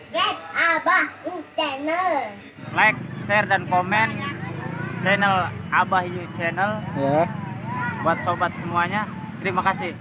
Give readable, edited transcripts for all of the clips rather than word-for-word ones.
subscribe Abah channel. Like, share dan komen channel Abah Yu channel Ya. buat sobat semuanya. Terima kasih.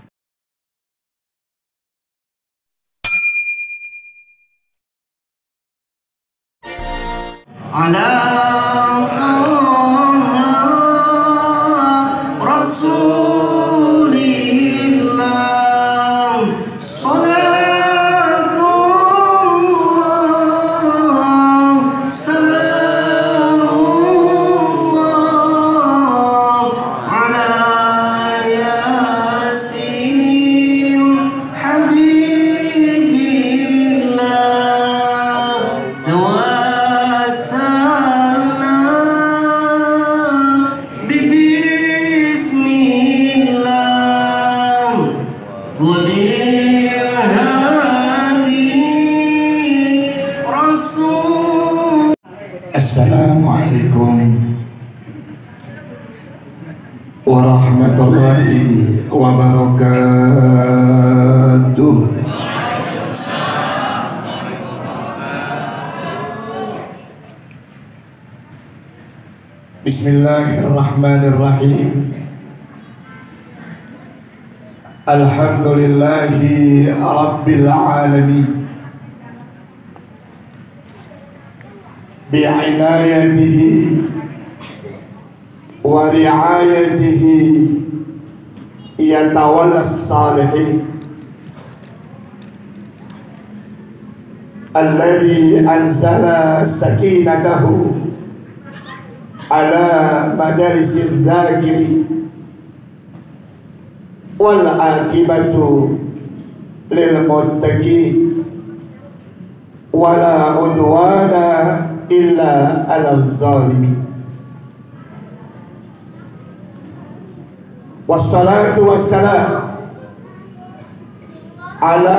Assalamualaikum warahmatullahi wabarakatuh. Bismillahirrahmanirrahim. Alhamdulillahi rabbil alamin. بعنايته ورعايته يتولى الصالحين الذي أنزل سكينته على مدارس الذاكرين والعاقبة للمتقين ولا عدوان إلا على الظالمين والصلاة والسلام على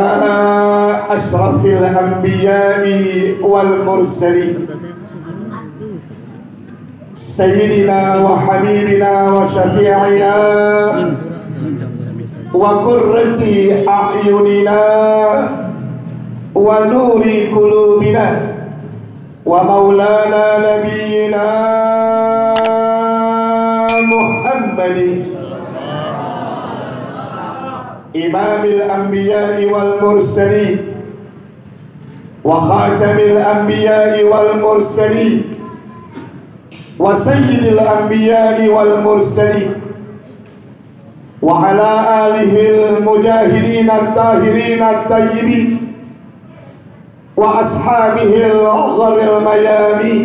أشرف الأنبياء والمرسلين سيدنا وحبيبنا وشفيعنا وقرة أعيننا ونور قلوبنا ومولانا نبينا محمد إمام الأنبياء والمرسلين وخاتم الأنبياء والمرسلين وسيد الأنبياء والمرسلين وعلى آله المجاهدين الطاهرين الطيبين وأصحابه الغر الميامين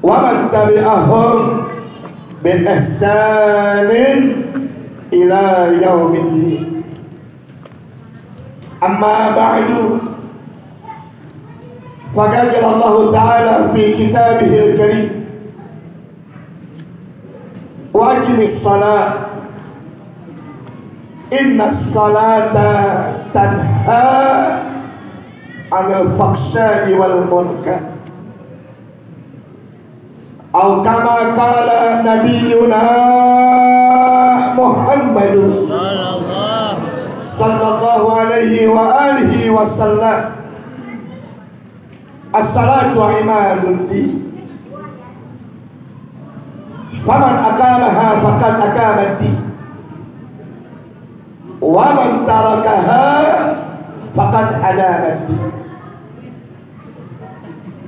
ومن تبعهم بإحسان إلى يوم الدين. أما بعد فقال الله تعالى في كتابه الكريم وأقم الصلاة إن الصلاة تنهى عن الفحشاء والمنكر أو كما قال نبينا محمد صلى الله عليه وآله وسلم الصلاة عماد الدين فمن أقامها فقد أقام الدين ومن تركها فقد أدام الدين.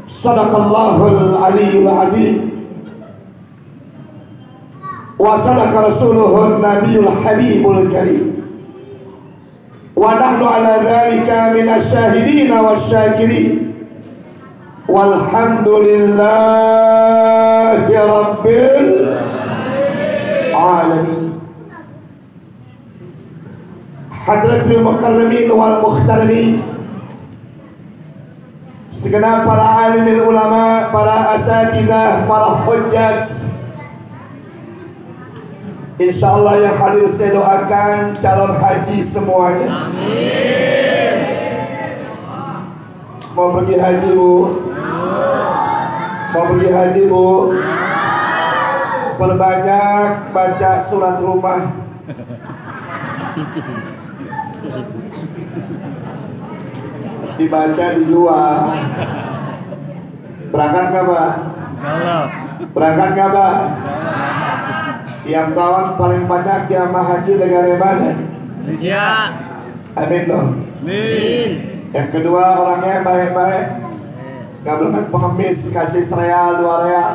صدق الله العلي العظيم وصدق رسوله النبي الحبيب الكريم ونحن على ذلك من الشاهدين والشاكرين والحمد لله رب العالمين. Hadratul Mukarramin wal Muhtaramin, segenap para alimil ulama, para asatidzah, para hujjat, insyaallah yang hadir saya doakan calon haji semuanya. Amin. Mau pergi haji bu? Mau pergi haji bu? Perbanyak baca surat rumah. dibaca dijual. Berangkat nggak Bah? Berangkat nggak Bah? Tiap tahun paling banyak jamaah haji negara mana? Indonesia. Amin dong. Amin. Yang kedua orangnya baik-baik, nggak berangkat pengemis kasih sereal 2 real.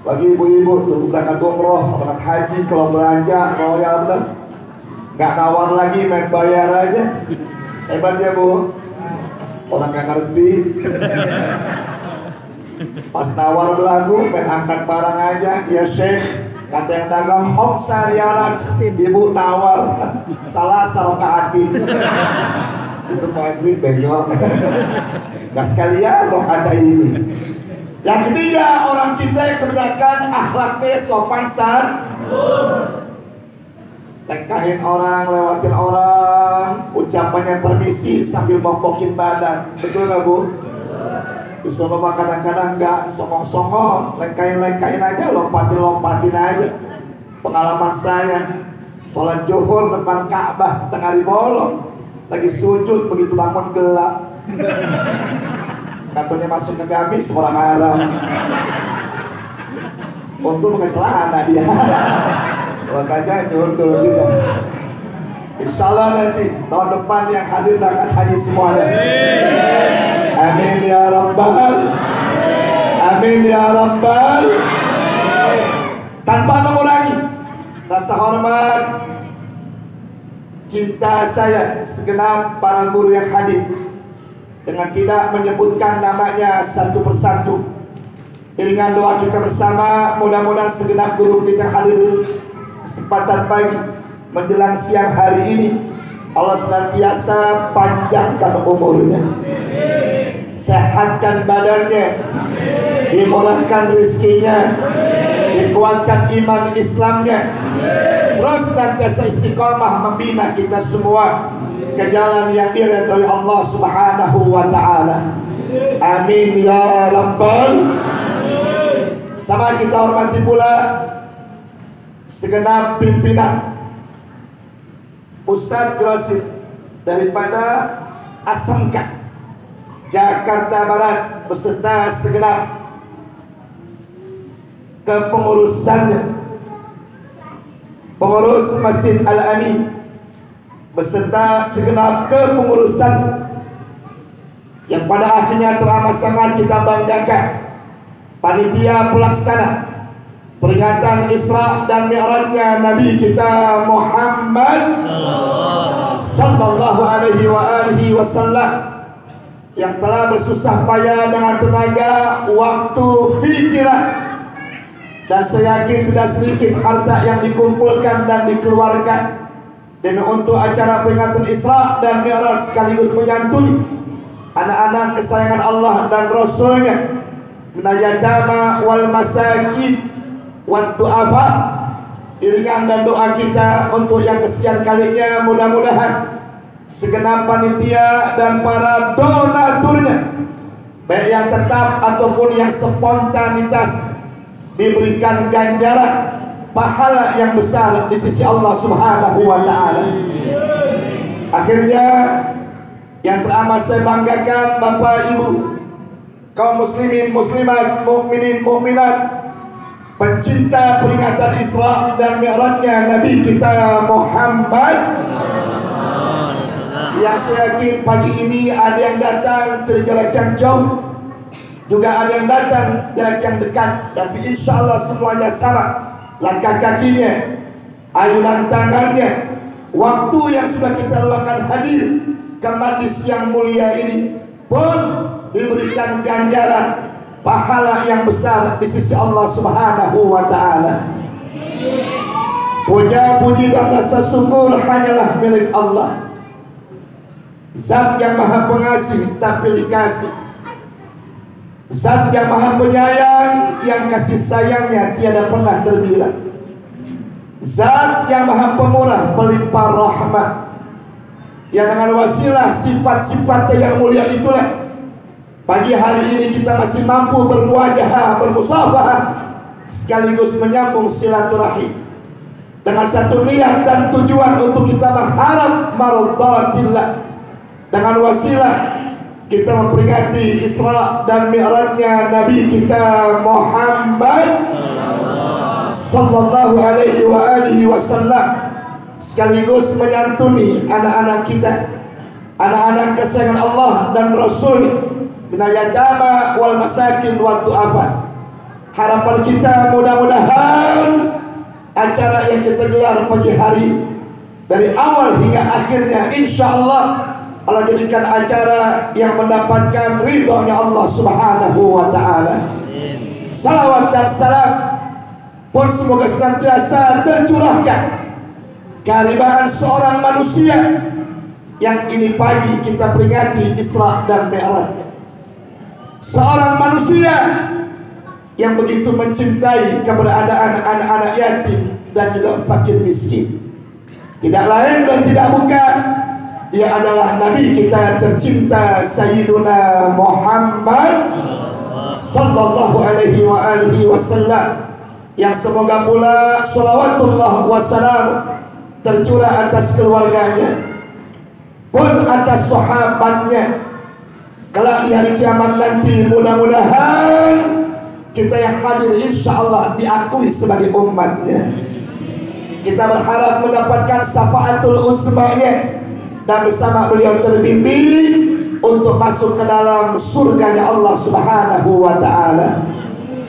Bagi ibu-ibu tuh berangkat umroh, berangkat haji, kalau belanja royal bener, nggak nawar lagi, main bayar aja. Hebat ya Bu, orang nggak ngerti. Pas nawar belagu, main angkat barang aja, ya Syekh. Kata yang dagang homsa rialan, ibu nawar salah sarokaatin. Itu maghrib bengok. Gak sekalian rokaat ini. Yang ketiga, orang kita yang kebanyakan akhlaknya sopan santun. Lengkahin orang, lewatin orang, ucapannya permisi sambil bongkokin badan. Betul gak Bu? Justru mah kadang-kadang nggak songong-songong, lengkahin aja, lompatin aja. Pengalaman saya, sholat zuhur depan Ka'bah tengah hari bolong, lagi sujud begitu bangun gelap. Katanya masuk ke gamis orang Arab. Untung pakai celana dia. Makanya nyundul juga. Insya Allah nanti tahun depan yang hadir berangkat haji semuanya. Amin ya Rabbal. Amin ya Rabbal. Tanpa mengurangi rasa hormat, cinta saya segenap para guru yang hadir, dengan tidak menyebutkan namanya satu persatu. Iringan doa kita bersama, mudah-mudahan segenap guru kita hadir kesempatan pagi menjelang siang hari ini, Allah senantiasa panjangkan umurnya, sehatkan badannya, dimurahkan rezekinya, dikuatkan iman Islamnya, terus senantiasa istiqomah membina kita semua ke jalan yang diridhoi Allah Subhanahu wa taala. Amin ya Rabbal. Sama kita hormati pula segenap pimpinan Ustadz Grosit daripada ASMK Jakarta Barat beserta segenap kepengurusannya, pengurus Masjid Al-Amin beserta segenap kepengurusan yang pada akhirnya teramat sangat kita banggakan, panitia pelaksana peringatan Isra dan Mi'rajnya Nabi kita Muhammad sallallahu alaihi wasallam, yang telah bersusah payah dengan tenaga, waktu, pikiran, dan saya yakin tidak sedikit harta yang dikumpulkan dan dikeluarkan demi untuk acara peringatan Isra dan Mi'raj, sekaligus menyantuni anak-anak kesayangan Allah dan Rasulnya, minayatama wal masakin wan du'afa. Iringan dan doa kita untuk yang kesekian kalinya, mudah-mudahan segenap panitia dan para donaturnya, baik yang tetap ataupun yang spontanitas, diberikan ganjaran pahala yang besar di sisi Allah Subhanahu wa taala. Akhirnya yang teramat saya banggakan, Bapak Ibu, kaum muslimin muslimat, mukminin mukminat, pencinta peringatan Isra dan Mi'rajnya Nabi kita Muhammad, yang saya yakin pagi ini ada yang datang dari jarak yang jauh, juga ada yang datang jarak yang dekat, tapi insya Allah semuanya sama. Langkah kakinya, ayunan tangannya, waktu yang sudah kita luangkan hadir ke majlis yang mulia ini pun diberikan ganjaran pahala yang besar di sisi Allah Subhanahu wa taala. Puja puji dan rasa syukur hanyalah milik Allah, Zat yang Maha Pengasih tak pilih kasih, Zat yang Maha Penyayang yang kasih sayangnya tiada pernah terbilang, Zat yang Maha Pemurah pelimpah rahmat, yang dengan wasilah sifat-sifatnya yang mulia itulah pagi hari ini kita masih mampu bermuajahah, bermusafahah, sekaligus menyambung silaturahim dengan satu niat dan tujuan untuk kita mengharap mardatillah, dengan wasilah kita memperingati Isra dan Mi'rajnya Nabi kita Muhammad sallallahu alaihi wasallam, sekaligus menyantuni anak-anak kita, anak-anak kesayangan Allah dan Rasul, minal yatama wal masakin wal du'afa. Harapan kita mudah-mudahan acara yang kita gelar pagi hari dari awal hingga akhirnya insyaallah Allah jadikan acara yang mendapatkan ridhonya Allah Subhanahu wa ta'ala. Salawat dan salam pun semoga senantiasa tercurahkan kehadiran seorang manusia yang ini pagi kita peringati Isra dan Mi'raj. Seorang manusia yang begitu mencintai keberadaan anak-anak yatim dan juga fakir miskin. Tidak lain dan tidak bukan, dia adalah Nabi kita tercinta Sayyiduna Muhammad sallallahu alaihi wasallam, yang semoga pula salawatullah wassalam tercurah atas keluarganya pun atas sahabatnya. Kelak di hari kiamat nanti mudah-mudahan kita yang hadir insyaallah diakui sebagai umatnya. Kita berharap mendapatkan syafaatul uzmanya dan bersama beliau terbimbing untuk masuk ke dalam surganya Allah Subhanahu wa ta'ala.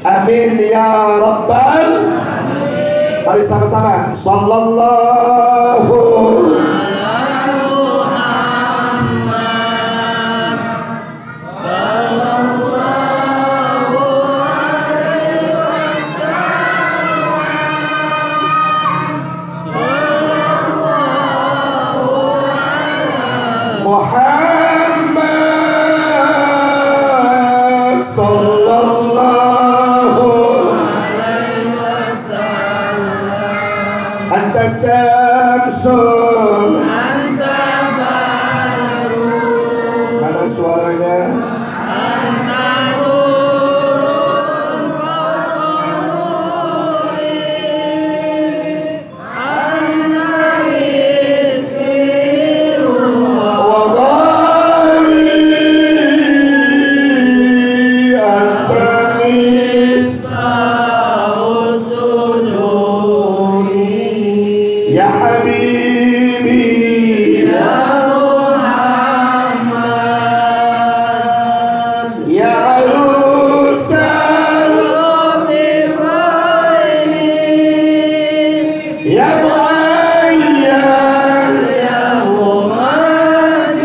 Amin ya rabbal alamin. Mari sama-sama sallallahu Muhammad sallallahu alaihi wasallam. Anta samsun, anta badrun. Mana suaranya? Anta nurun fawqa anta yusirun wa dhali anta misau suduri. Ya Habibi ya Muhammad ya arusal ya muayyan ya mumajjad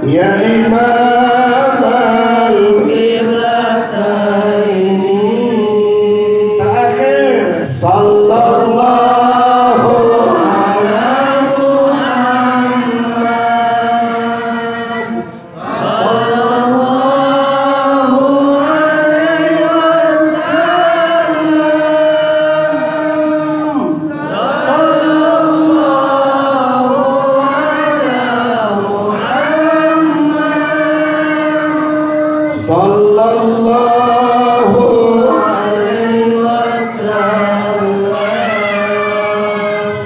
ya imam al-qiblataini. Terakhir sallallahu ala Muhammad sallallahu alaihi wasallam sallallahu ala Muhammad sallallahu alaihi wasallam.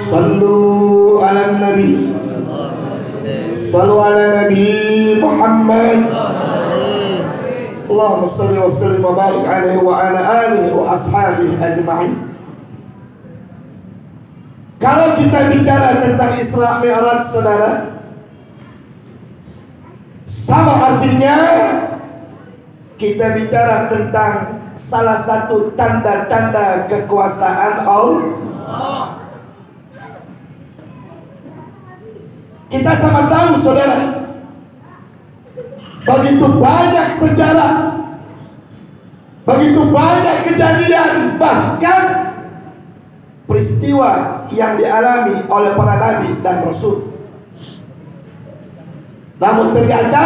Sallu ala nabi, sallu ala nabi Muhammad. Allahumma salli wa sallim wa barik alaihi wa ala alihi wa ashabihi ajma'in. Kalau kita bicara tentang Isra Mi'raj, saudara, sama artinya kita bicara tentang salah satu tanda-tanda kekuasaan Allah. Kita sama tahu, saudara, begitu banyak sejarah, begitu banyak kejadian, bahkan peristiwa yang dialami oleh para nabi dan rasul. Namun ternyata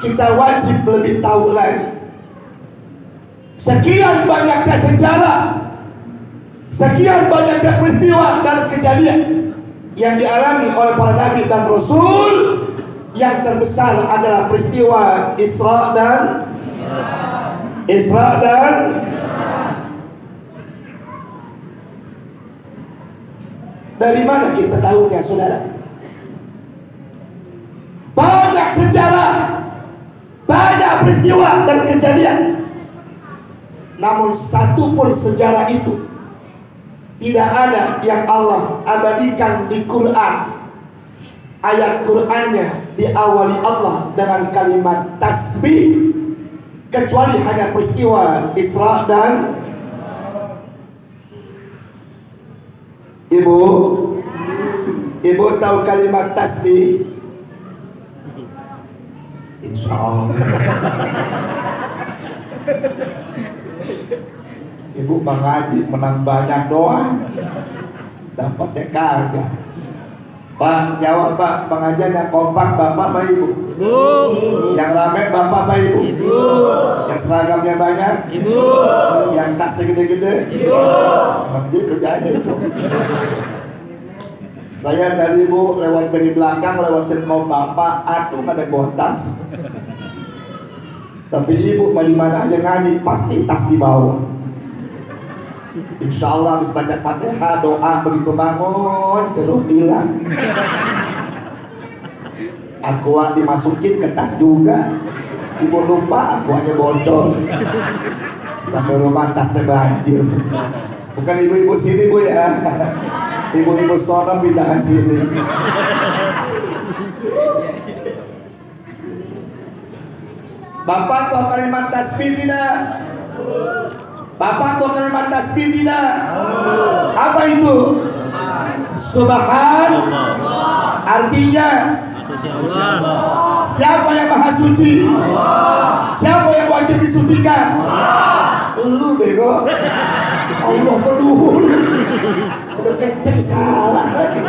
kita wajib lebih tahu lagi. Sekian banyaknya sejarah, sekian banyaknya peristiwa dan kejadian yang dialami oleh para nabi dan rasul, yang terbesar adalah peristiwa Isra dan dari mana kita tahunya, saudara? peristiwa dan kejadian. Namun satu pun sejarah itu tidak ada yang Allah abadikan di Quran. Ayat Qurannya diawali Allah dengan kalimat tasbih, kecuali hanya peristiwa Isra dan Ibu tahu kalimat tasbih? Insya Allah. Ibu mengaji menang banyak doa, dapatnya kagak. Pak, jawab Pak, pengajian yang kompak Bapak apa Ibu? Ibu. Yang rame Bapak apa Ibu? Ibu. Yang seragamnya banyak? Ibu. Yang tasnya gede-gede? Ibu. Mandi kerjanya itu. Saya tadi Bu lewat dari belakang, lewatin kaum Bapak, atuh ada botas. Tapi Ibu mau di mana aja ngaji, pasti tas di bawah. Insya Allah habis baca Fatihah, doa, begitu bangun jeruk hilang. Aqua dimasukin ke tas juga. Ibu lupa aquanya bocor. Sampai rumah tasnya banjir. Bukan ibu-ibu sini Bu ya. Ibu-ibu sono pindahan sini. Bapak tahu kalimat tasbih tidak? Bapak tahu kalimat tasbih tidak? Apa itu? Subhanallah. Artinya siapa yang maha suci? Siapa yang wajib disucikan? Lu bego. Allah peluluh. Udah kenceng salah lagi.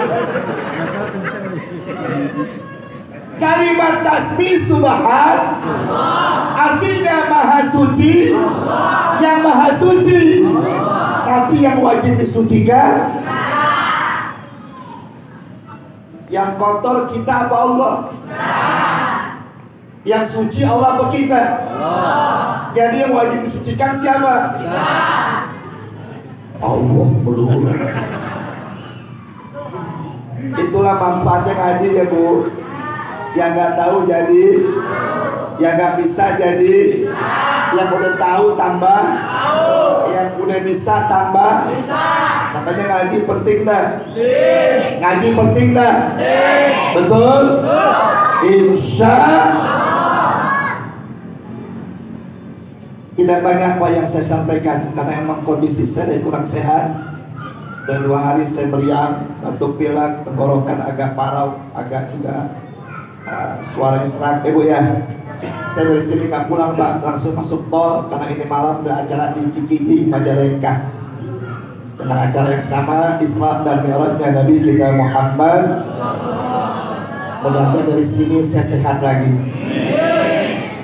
Kalimat tasbih subhan artinya maha suci, yang maha suci. Tapi yang wajib disucikan, yang kotor kita apa Allah? Yang suci Allah apa kita? Jadi yang wajib disucikan siapa? Allah belum. Itulah manfaatnya ngaji ya Bu. Yang nggak tahu jadi, yang nggak bisa jadi, yang udah tahu tambah, yang udah bisa tambah. Makanya ngaji penting dah. Ngaji penting dah. Betul? Insya tidak banyak Pak yang saya sampaikan karena emang kondisi saya kurang sehat. Sudah 2 hari saya meriang, batuk pilek, tenggorokan agak parau, agak juga suaranya serak. Ibu ya, saya dari sini nggak pulang Pak, langsung masuk tol karena ini malam ada acara di Cikijing Majalengka dengan acara yang sama, Isra dan Mi'rajnya Nabi kita Muhammad. Mudah-mudahan dari sini saya sehat lagi.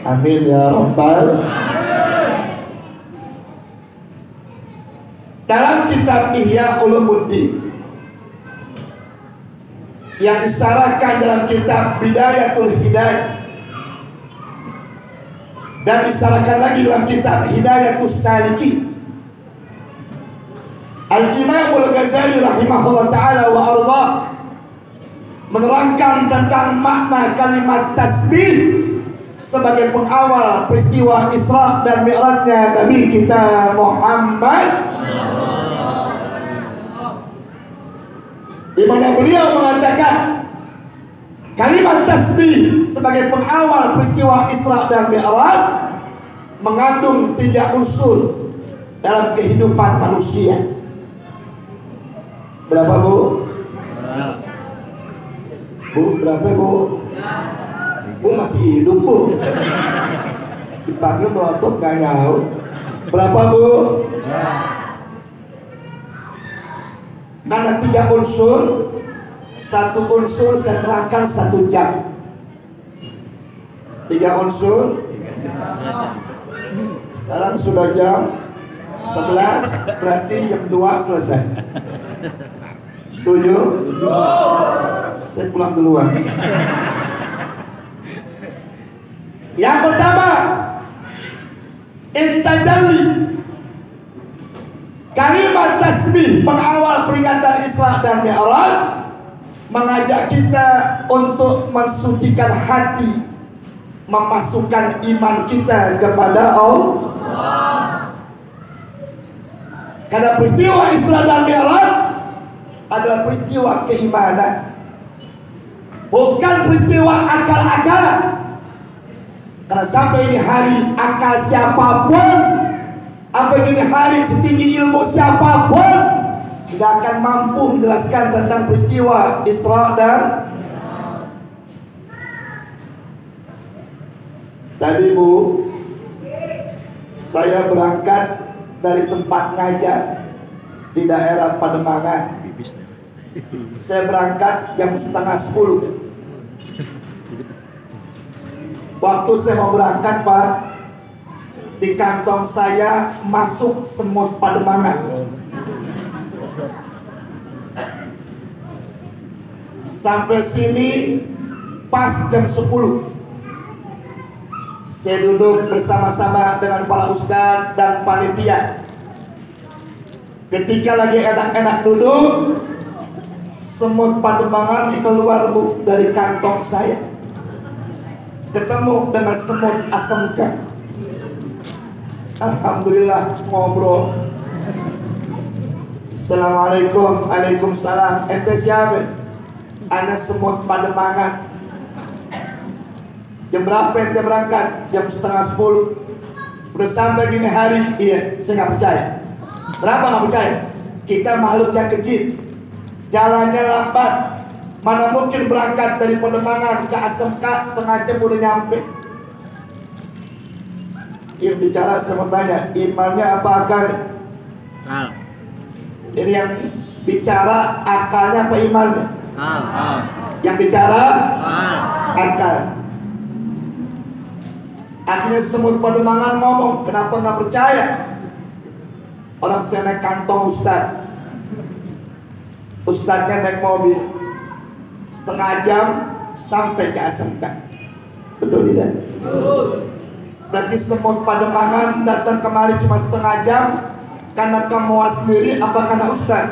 Amin ya Rabbal. Dalam kitab Ihya Ulumuddin yang disarahkan dalam kitab Bidayatul Hidayah dan disarahkan lagi dalam kitab Hidayatus Salikin, Al-Imam Al-Ghazali rahimahullah ta'ala wa arda menerangkan tentang makna kalimat tasbih sebagai pengawal peristiwa Isra dan Mi'rajnya Nabi kita Muhammad, di mana beliau mengatakan kalimat tasbih sebagai pengawal peristiwa Isra dan Mi'raj mengandung 3 unsur dalam kehidupan manusia. Berapa Bu? Bu, berapa Bu? Bu masih hidup Bu. Dipanggil melotot gak nyaut. Berapa Bu? Karena 3 unsur, 1 unsur saya terangkan 1 jam. 3 unsur. Sekarang sudah jam 11, berarti jam 2 selesai. Setuju? Saya pulang duluan. Yang pertama, intajalli. Kalimat tasbih pengawal peringatan Isra dan Mi'raj mengajak kita untuk mensucikan hati, memasukkan iman kita kepada Allah. Karena peristiwa Isra dan Mi'raj adalah peristiwa keimanan, bukan peristiwa akal-akalan. Karena sampai ini hari akal siapapun, sampai ini hari setinggi ilmu siapapun, tidak akan mampu menjelaskan tentang peristiwa Isra dan tadi Bu, saya berangkat dari tempat ngajar di daerah Pademangan. Saya berangkat jam 9:30. Waktu saya mau berangkat Pak, di kantong saya masuk semut Pademangan. Sampai sini pas jam 10. Saya duduk bersama-sama dengan para ustadz dan panitia. Ketika lagi enak-enak duduk, semut Pademangan keluar Bu dari kantong saya. Ketemu dengan semut ASMK. Alhamdulillah ngobrol. Assalamualaikum. Waalaikumsalam. Ente siapa? Ana semut Pademangan. Jam berapa ente berangkat? Jam 9:30. Udah sampai gini hari? Iya, saya nggak percaya. Berapa nggak percaya? Kita makhluk yang kecil, jalannya lambat. Mana mungkin berangkat dari Pademangan ke ASMK setengah jam udah nyampe. Yang bicara saya mau tanya, imannya apa akalnya? Ini yang bicara akalnya apa imannya? Yang bicara akal. Akhirnya semut Pademangan ngomong, kenapa nggak percaya? Orang saya naik kantong ustad, ustadnya naik mobil, setengah jam sampai ke ASMK. Betul tidak? Berarti semut Pademangan datang kemari cuma setengah jam karena kamu sendiri apa karena ustad?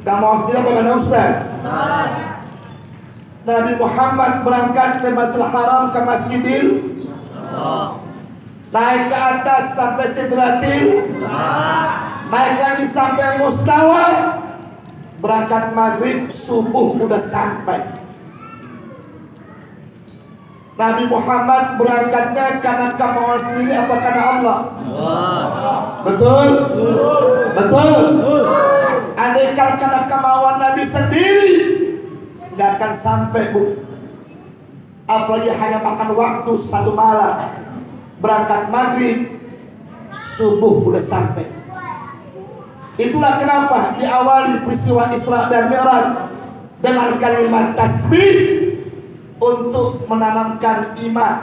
Kamu sendiri apa karena ustad? Nabi Muhammad berangkat ke Masjidil Haram ke Masjidil, naik ke atas sampai Sidratil, naik lagi sampai Mustawa, berangkat maghrib, subuh udah sampai. Nabi Muhammad berangkatnya karena kemauan sendiri apa karena Allah? Betul? Betul? Andaikan karena kemauan Nabi sendiri, nggak akan sampai Bu. Apalagi hanya makan waktu satu malam, berangkat maghrib, subuh udah sampai. Itulah kenapa diawali peristiwa Isra dan Mi'raj dengan kalimat tasbih untuk menanamkan iman,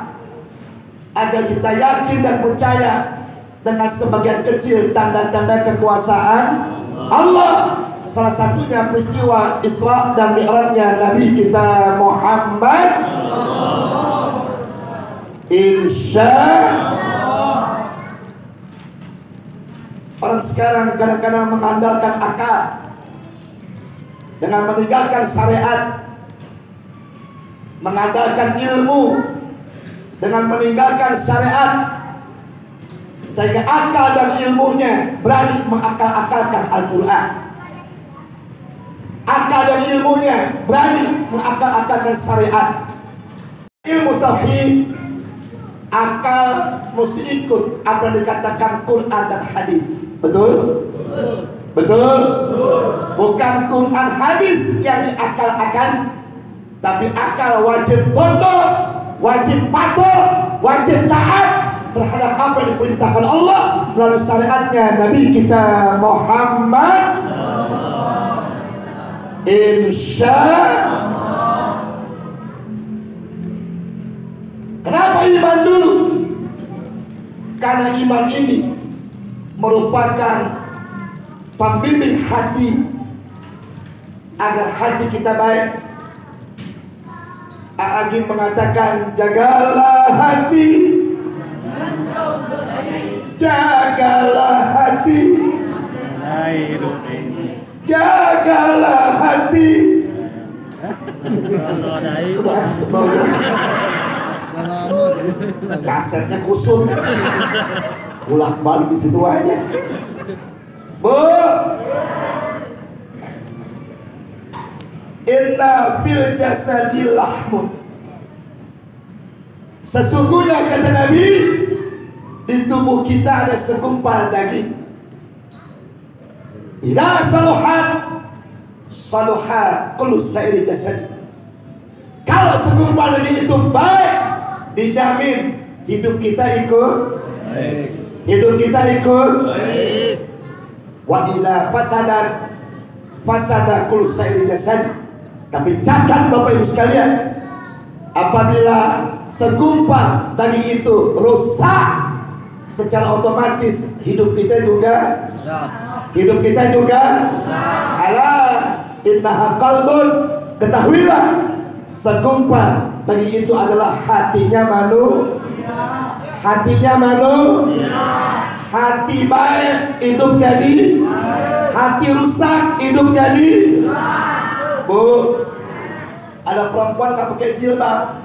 agar kita yakin dan percaya dengan sebagian kecil tanda-tanda kekuasaan Allah. Salah satunya peristiwa Isra dan Mi'rajnya Nabi kita Muhammad. Insya orang sekarang kadang-kadang mengandalkan akal dengan meninggalkan syariat, mengandalkan ilmu dengan meninggalkan syariat, sehingga akal dan ilmunya berani mengakal-akalkan Al-Quran. Akal dan ilmunya berani mengakal-akalkan syariat. Ilmu tauhid, akal mesti ikut apa yang dikatakan Quran dan hadis. Betul? Betul? Bukan Quran hadis yang diakal-akal, tapi akal wajib tunduk, wajib patuh, wajib taat terhadap apa yang diperintahkan Allah melalui syariatnya Nabi kita Muhammad. Insya Kenapa iman dulu? Karena iman ini merupakan pembimbing hati agar hati kita baik. A'agim mengatakan, jagalah hati, jagalah hati, jagalah hati, Udah sebel. Kasetnya kusut. Ulang balik di situ aja. Bu. Inna fil jasadi lahmun. Sesungguhnya kata Nabi, di tubuh kita ada segumpal daging. Idza saluhat saluha kullu sa'iri jasad. Kalau segumpal daging itu baik, dijamin hidup kita ikut baik. Hidup kita ikut baik. Wa idza fasadat fasada kullu sa'iri jasad. Tapi catat Bapak Ibu sekalian, apabila segumpal daging itu rusak, secara otomatis hidup kita juga hidup kita juga ala innaha qalbun. Ketahuilah segumpal daging itu adalah hatinya manusia. Hati baik hidup jadi, hati rusak hidup jadi. Bu, ada perempuan gak pakai jilbab.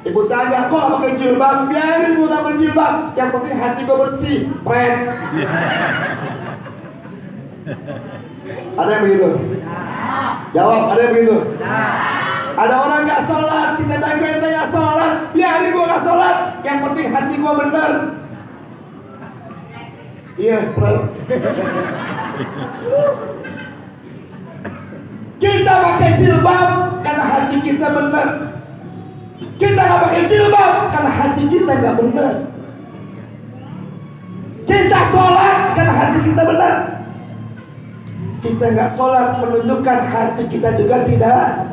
Ibu tanya, kok gak pakai jilbab? Biarin bu gak berjilbab, yang penting hati gue bersih. Pren. Ada yang begitu? Jawab, ada yang begitu? Ada orang gak sholat, kita dagang ente gak sholat, biarin gue gak sholat, yang penting hati gue bener. Iya, pren. Kita pakai jilbab karena hati kita benar. Kita nggak pakai jilbab karena hati kita nggak benar. Kita sholat karena hati kita benar. Kita nggak sholat menunjukkan hati kita juga tidak.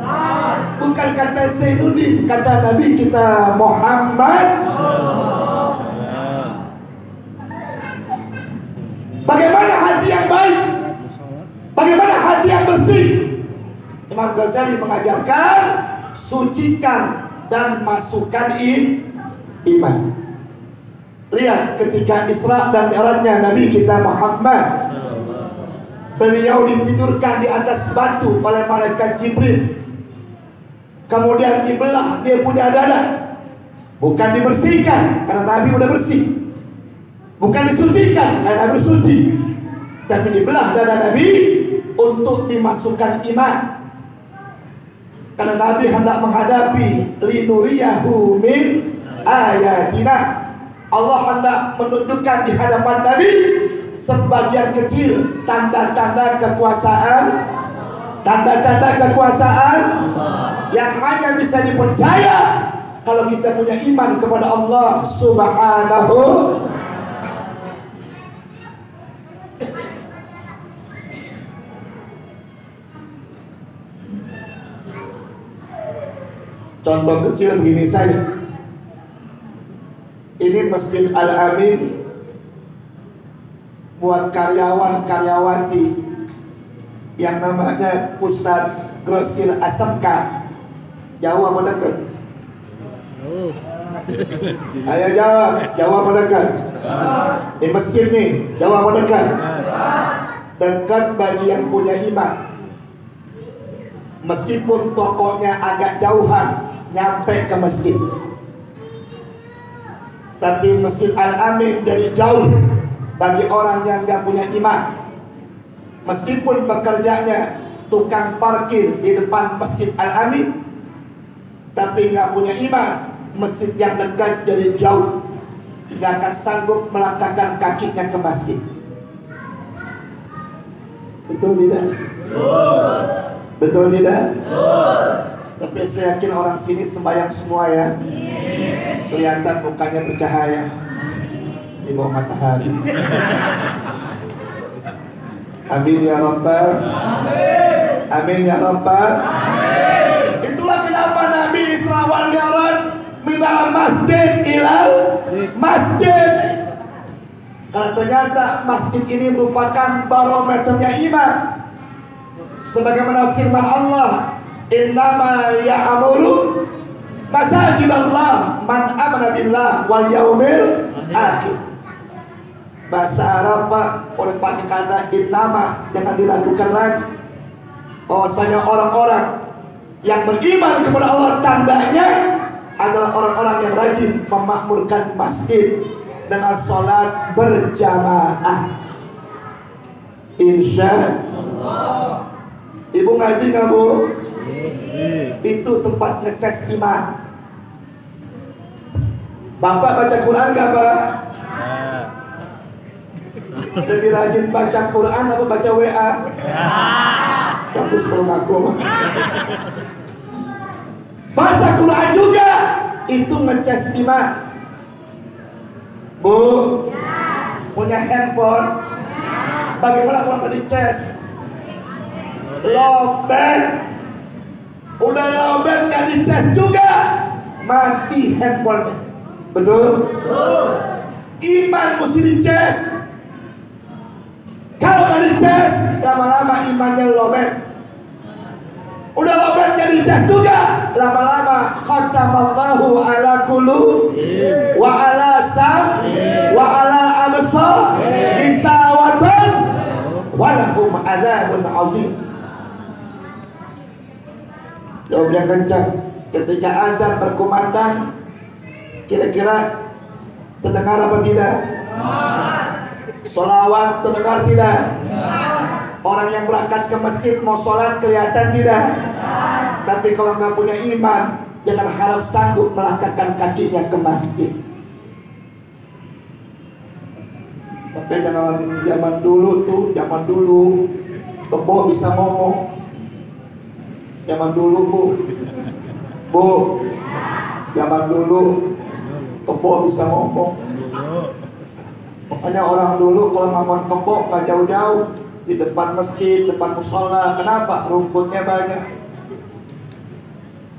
Bukan kata Zainuddin, kata Nabi kita Muhammad. Bagaimana hati yang baik? Bagaimana hati yang bersih? Imam Ghazali mengajarkan sucikan dan masukkan iman. Lihat ketika Isra dan Mi'rajnya Nabi kita Muhammad, beliau ditidurkan di atas batu oleh malaikat Jibril. Kemudian dibelah dia punya dada. Bukan dibersihkan karena Nabi udah bersih. Bukan disucikan karena Nabi suci. Tapi dibelah dada Nabi untuk dimasukkan iman. Karena Nabi hendak menghadapi linuriyahu min ayatina. Allah hendak menunjukkan di hadapan Nabi sebagian kecil tanda-tanda kekuasaan, yang hanya bisa dipercaya kalau kita punya iman kepada Allah Subhanahu. Contoh kecil begini saja. Ini Masjid Al-Amin buat karyawan-karyawati yang namanya Pusat Grosir SMK. Jauh apa dekat? Ayo jawab, jauh apa dekat? Di masjid nih, jauh apa dekat? Dekat bagi yang punya iman. Meskipun tokonya agak jauhan nyampe ke masjid, tapi Masjid Al-Amin dari jauh bagi orang yang gak punya iman. Meskipun bekerjanya tukang parkir di depan Masjid Al-Amin, tapi gak punya iman, masjid yang dekat jadi jauh, gak akan sanggup melangkahkan kakinya ke masjid. Betul tidak? Betul tidak? Tapi saya yakin orang sini sembahyang semua ya. Kelihatan mukanya bercahaya di bawah matahari. Amin ya Rabbal. Amin ya Rabbal. Itulah kenapa Nabi Isra wal Mi'raj minal masjid ilal masjid. Karena ternyata masjid ini merupakan barometernya iman. Sebagaimana firman Allah, innama ya'muru masajidallah man amana billah wal yaumil akhir. Bahasa Arab Pak, oleh pakai kata innama, jangan diragukan lagi. Bahwasanya orang-orang Yang beriman kepada Allah tandanya adalah orang-orang yang rajin memakmurkan masjid dengan sholat berjamaah. Insya Allah. Ibu ngaji nggak bu? Itu tempat ngecas iman. Bapak baca Quran nggak pak? Lebih rajin baca Quran apa baca WA? Bagus kalau ngaku mah. Baca Quran juga itu ngecas iman. Bu, punya handphone? Bagaimana kalau nggak dicas? Lobet. Udah lobet nggak dicas juga, mati handphonenya. Betul? Iman mesti dicas. Kalau nggak dicas, lama-lama imannya lobet. Udah lobet jadi cas juga, lama-lama khatamallahu ala qulubi wa ala sam wa ala absar gisawatan wa lahum adzabun azim. Jawab yang kencang. Ketika azan berkumandang, kira-kira terdengar apa tidak? Sholawat terdengar tidak? Orang yang berangkat ke masjid mau sholat kelihatan tidak? Tapi kalau nggak punya iman, jangan harap sanggup melangkahkan kakinya ke masjid. Tapi zaman dulu kebo bisa ngomong. Zaman dulu bu, zaman dulu kebo bisa ngomong. Makanya orang dulu kalau ngomong kebo nggak jauh-jauh, di depan masjid, depan musola. Kenapa? Rumputnya banyak.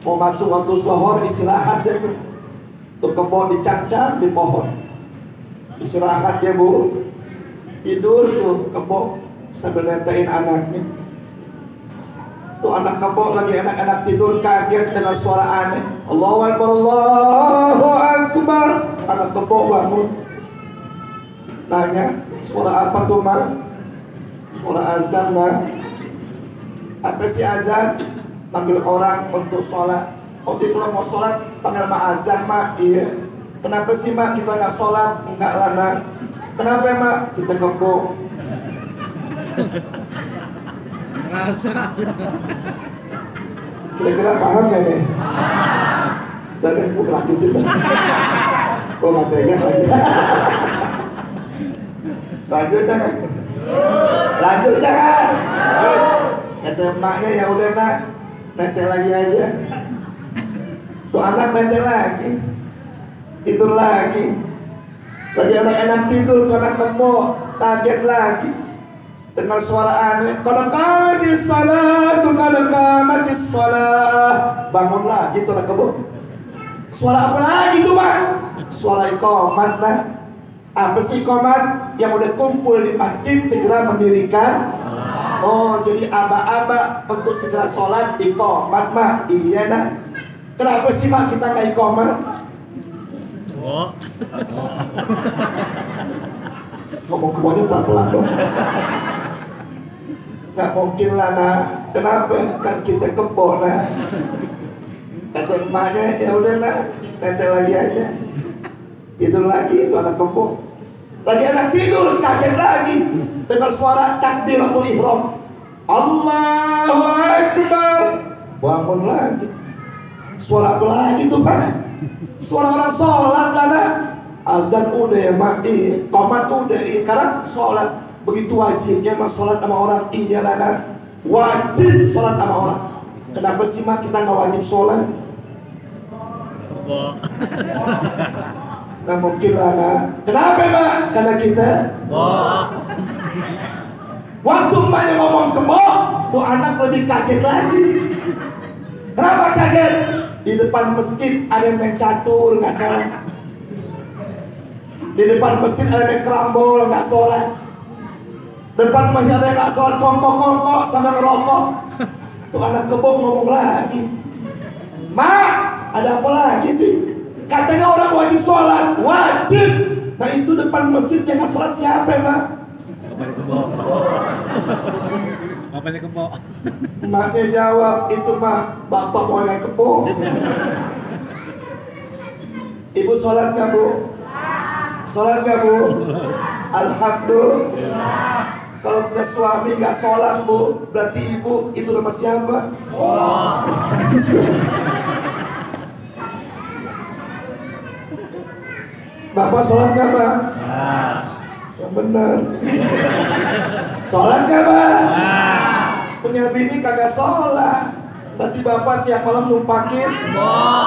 Mau masuk waktu zuhur istirahat dia tuh. Tuh kebo dicangcang di pohon. Istirahat dia bu. Tidur tuh kebo sambil netain anaknya. Tuh anak kebo lagi enak-enak tidur kaget dengan suara aneh. Allahu Akbar, Allahu Akbar. Anak kebo bangun. Tanya, suara apa tuh mak? Suara azan lah. Apa sih azan? Panggil orang untuk sholat. Oh dia kalau mau sholat panggil mak azan mak. Iya. Kenapa sih mak kita nggak sholat? Enggak lah nak. Kenapa mak? Kita kebo. Kira-kira paham gak nih? Udah deh, gue lanjutin dah. Gue matanya lagi. Lanjut jangan. Lanjut jangan. Kata emaknya ya udah nak, netek lagi aja. Tuh anak netek lagi, tidur lagi. Lagi anak-anak tidur, tuh anak kebo kaget lagi dengar suara aneh. Qad qamatis salatu, qad qamatis salah. Bangun lagi tuh anak kebo. Suara apa lagi tuh mak? Suara iqamat lah. Apa sih iqamat? Yang udah kumpul di masjid segera mendirikan. Oh jadi aba-aba untuk segera sholat iqamat mak. Iya nak. Kenapa sih mak kita nggak iqamat? Ngomong kemuanya pelan-pelan dong. Nggak mungkin lah nak. Kenapa? Kan kita kebo nah. Kata emaknya ya udah nak, netek lagi aja. Tidur lagi itu anak kebo. Lagi anak tidur kaget lagi dengar suara takbiratul ihram. Allahu Akbar. Bangun lagi. Suara apa lagi tuh pak? Suara orang sholat lah. Azan udah ya mak, qomat udah, sekarang sholat. Begitu wajibnya mah sholat sama orang. Iya lah, wajib sholat sama orang. Kenapa sih mak kita nggak wajib sholat? Nggak mungkin lah nak. Kenapa mak? Karena kita waktu emaknya ngomong kebo, tuh anak lebih kaget lagi. Kenapa kaget? Di depan masjid ada yang main catur nggak sholat. Di depan masjid ada yang kerambol nggak sholat. Depan masjid ada yang nggak sholat kongkok-kongkok sama ngerokok. Tuh anak kebo ngomong lagi. Mak, ada apa lagi sih? Katanya orang wajib sholat. Wajib. Nah itu depan masjid yang nggak sholat siapa mak? Bapaknya kebo. Emaknya jawab, itu mah bapak maunya kebo. Ibu sholat nggak bu? Sholat nggak bu? Alhamdulillah. Kalau punya suami nggak sholat bu, berarti ibu itu nama siapa? Bapak sholat nggak pak? Yang benar. Sholat nggak pak? Punya bini kagak sholat, berarti bapak tiap malam numpakin.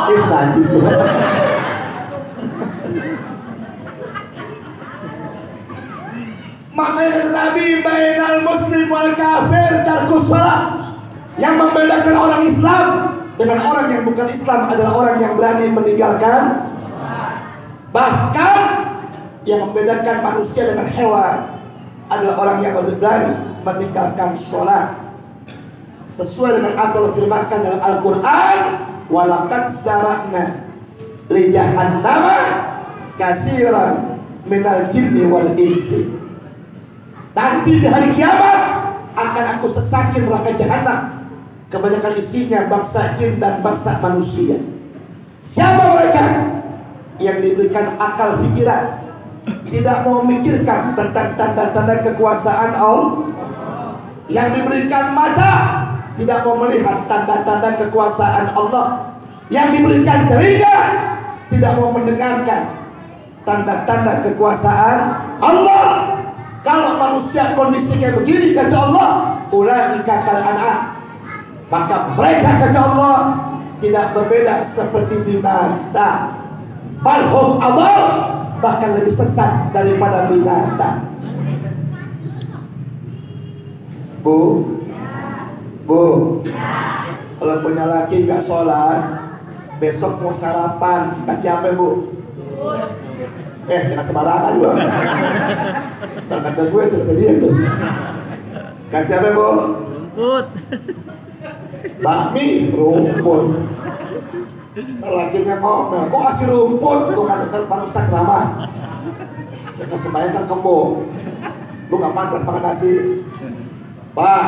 Najis. Makanya kata Nabi, bainal muslim wal kafir tarkus shalah. Yang membedakan orang Islam dengan orang yang bukan Islam adalah orang yang berani meninggalkan. Bahkan yang membedakan manusia dengan hewan adalah orang yang berani meninggalkan sholat. Sesuai dengan apa yang firmankan dalam Al-Quran, walaqad zara'na li jahannama katsiran minal jinni wal insi. Nanti di hari kiamat akan aku sesakin neraka jahanam, kebanyakan isinya bangsa jin dan bangsa manusia. Siapa mereka? Yang diberikan akal pikiran, tidak mau memikirkan tentang tanda-tanda kekuasaan Allah. Yang diberikan mata, tidak mau melihat tanda-tanda kekuasaan Allah. Yang diberikan telinga, tidak mau mendengarkan tanda-tanda kekuasaan Allah. Kalau manusia kondisi kayak begini, kata Allah, ulaika kal an'am, maka mereka, kata Allah, tidak berbeda seperti binatang. Bal hum adall, bahkan lebih sesat daripada binatang. Bu, kalau punya laki nggak sholat, besok mau sarapan, kasih apa bu? Jangan sembarangan lu. Kata gue tuh, kata dia tuh. Kasih apa bu? Rumput. Bakmi, rumput. Lakinya ngomel, kok kasih rumput? Tuh nggak dengar bangsa ceramah. Jangan sembahyang kan kebo. Lu nggak pantas makan nasi. Pak,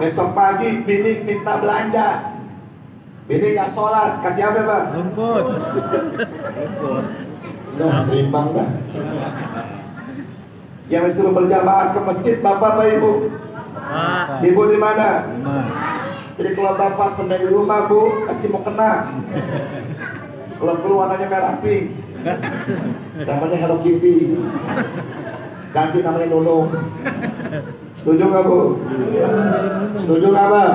besok pagi bini minta belanja. Bini nggak sholat, kasih apa pak? Rumput. Udah seimbang dah. Yang disuruh berjamaah ke masjid bapak apa ibu? Ibu di mana? Jadi kalau bapak seneng di rumah bu, kasih mau kena. Kalau perlu warnanya merah pink, namanya Hello Kitty, ganti namanya Nunung. Setuju nggak bu? Setuju nggak pak?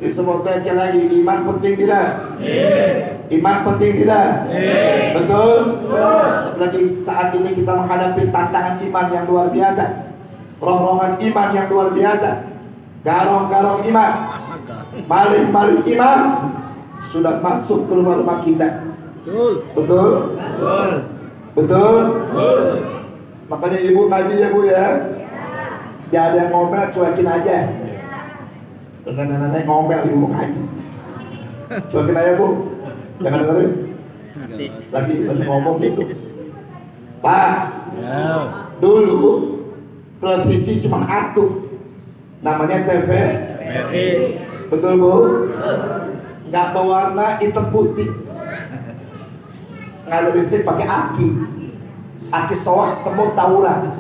Di semua tes sekali lagi, iman penting tidak? Iman penting tidak? Betul? Apalagi saat ini kita menghadapi tantangan iman yang luar biasa, rongrongan iman yang luar biasa, garong-garong iman, maling-maling iman sudah masuk ke rumah-rumah kita. Betul? Betul? Makanya ibu ngaji ya bu ya. Dia ada yang ngomel, cuekin aja. Nenek-nenek ngomel ibu ngaji, cuekin aja bu, jangan dengerin. Lagi ngomong gitu. Pak, dulu televisi cuma atuh, namanya TV. Betul bu? Nggak berwarna hitam putih, nggak ada listrik, pakai aki soak semut tawuran.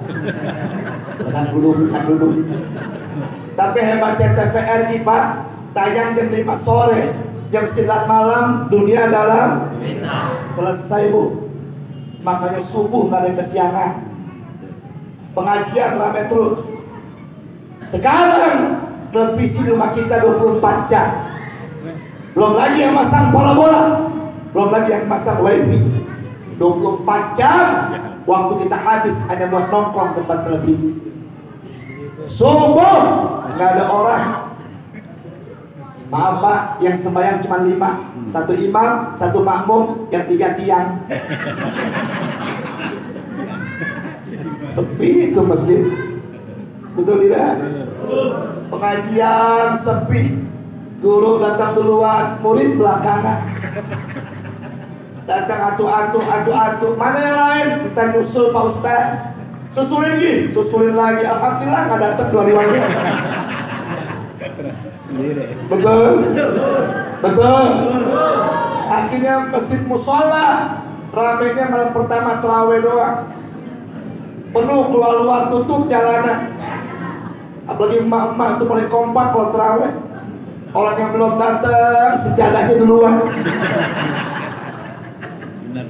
Dengan duduk. Tapi hebatnya TVRI pak, tayang jam 5 sore, jam 9 malam, dunia dalam selesai bu. Makanya subuh nggak ada kesiangan, pengajian rame terus. Sekarang televisi di rumah kita 24 jam, belum lagi yang masang parabola, belum lagi yang masang wifi. 24 jam waktu kita habis hanya buat nongkrong depan televisi. Subuh nggak ada orang. Maaf pak, yang sembahyang cuma 5, 1 imam, 1 makmum, yang 3 tiang. Sepi itu masjid. Betul tidak? Pengajian sepi, guru datang duluan, murid belakangan. Datang atu-atu, mana yang lain? Kita nyusul Pak Ustaz. susulin lagi. Alhamdulillah nggak datang dua-duanya. Betul. Akhirnya masjid musola ramenya malam pertama terawih doang, penuh keluar tutup jalanan. Apalagi emak-emak itu paling kompak kalau terawih. Orang yang belum datang sejadahnya duluan.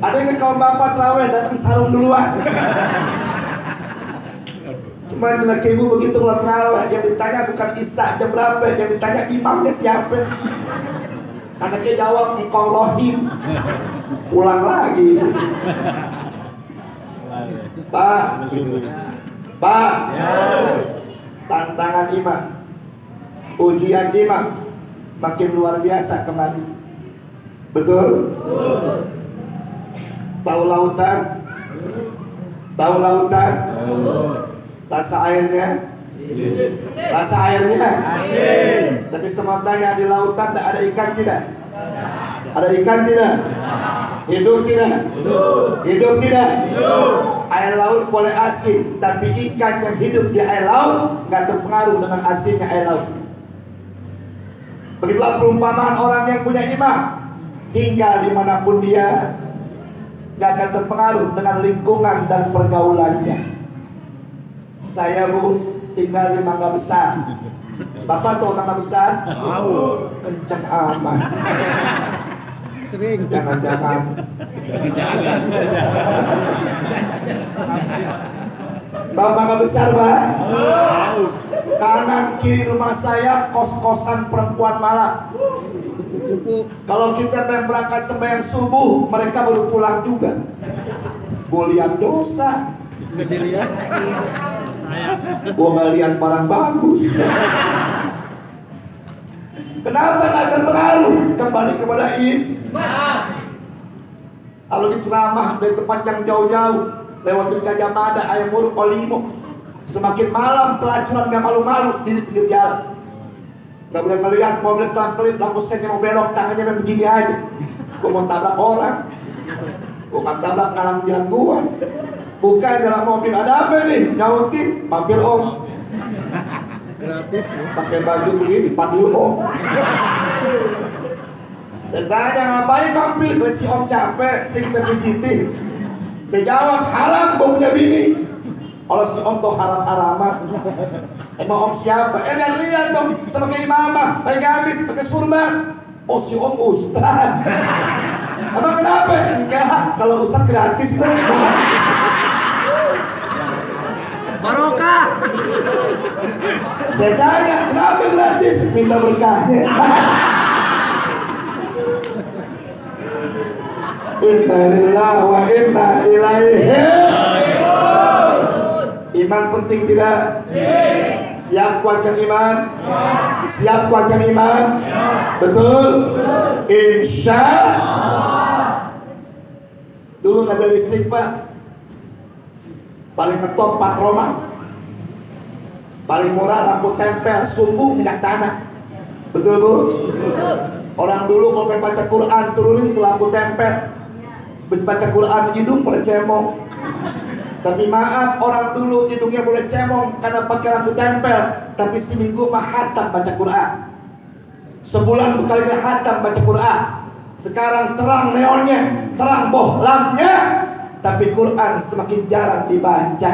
Ada yang kaum bapak terawih datang sarung duluan. Cuman laki ibu begitu kalau terawih, yang ditanya bukan Isya jam berapa, yang ditanya imamnya siapa. Anaknya jawab engkau rohim. Ulang lagi. Pak, tantangan imam, ujian imam makin luar biasa kemarin. Betul? Tahu lautan? Rasa airnya? Tapi sementara di lautan ada ikan tidak? Ada ikan tidak? Hidup tidak? Air laut boleh asin, tapi ikan yang hidup di air laut nggak terpengaruh dengan asinnya air laut. Begitulah perumpamaan orang yang punya iman, tinggal dimanapun dia nggak akan terpengaruh dengan lingkungan dan pergaulannya. Saya tinggal di Mangga Besar. Bapak tahu Mangga Besar? Tahu. Kencang aman. Sering. Jangan. Tahu Mangga Besar, Pak? Tahu. Kanan kiri rumah saya kos-kosan perempuan malam. Kalau kita berangkat sembahyang subuh, mereka baru pulang juga. Bolian dosa. Gua ngeliat barang bagus. Kenapa nggak terpengaruh? Kembali kepada iman. Kalau ceramah dari tempat yang jauh-jauh, lewat Gajah Mada, Ayam Uruk, Olimo, semakin malam pelacuran nggak malu-malu di pinggir jalan. Nggak boleh melihat mobil kelap-kelip, lampu sennya mau belok, tangannya main begini aja. Gua mau tabrak orang, gua nggak tabrak ngalang jalan gua. Bukan jalan mobil, ada apa nih? Nyautin, mampir om. Gratis ya? Pakai baju begini, panggil om. Saya tanya ngapain mampir? Kalau si om capek, saya kita pijitin. Saya jawab haram, gua punya bini. Kalau si om tuh haram-haraman. Emang om siapa? Lihat dong, sama kayak imamah, pakai gamis, pakai surban. Oh si om ustaz. Emang kenapa? Enggak, kalau ustaz gratis tuh. Barokah. Saya tanya, kenapa gratis? Minta berkahnya. Inna lillahi wa inna ilaihi. Iman penting tidak? Siap kuatkan iman? Siap kuatkan iman? Betul? Insya Allah. Dulu nggak ada listrik, Pak. Paling ngetop patroman, paling murah lampu tempel, sumbu, minyak tanah. Betul bu? Orang dulu kalau pengen baca Quran turunin ke lampu tempel. Bisa baca Quran hidung boleh cemong. Tapi maaf, orang dulu hidungnya boleh cemong karena pakai lampu tempel. Tapi seminggu mah hatam baca Quran. Sebulan berkali-kali hatam baca Quran. Sekarang terang neonnya, terang bohlamnya, tapi Quran semakin jarang dibaca.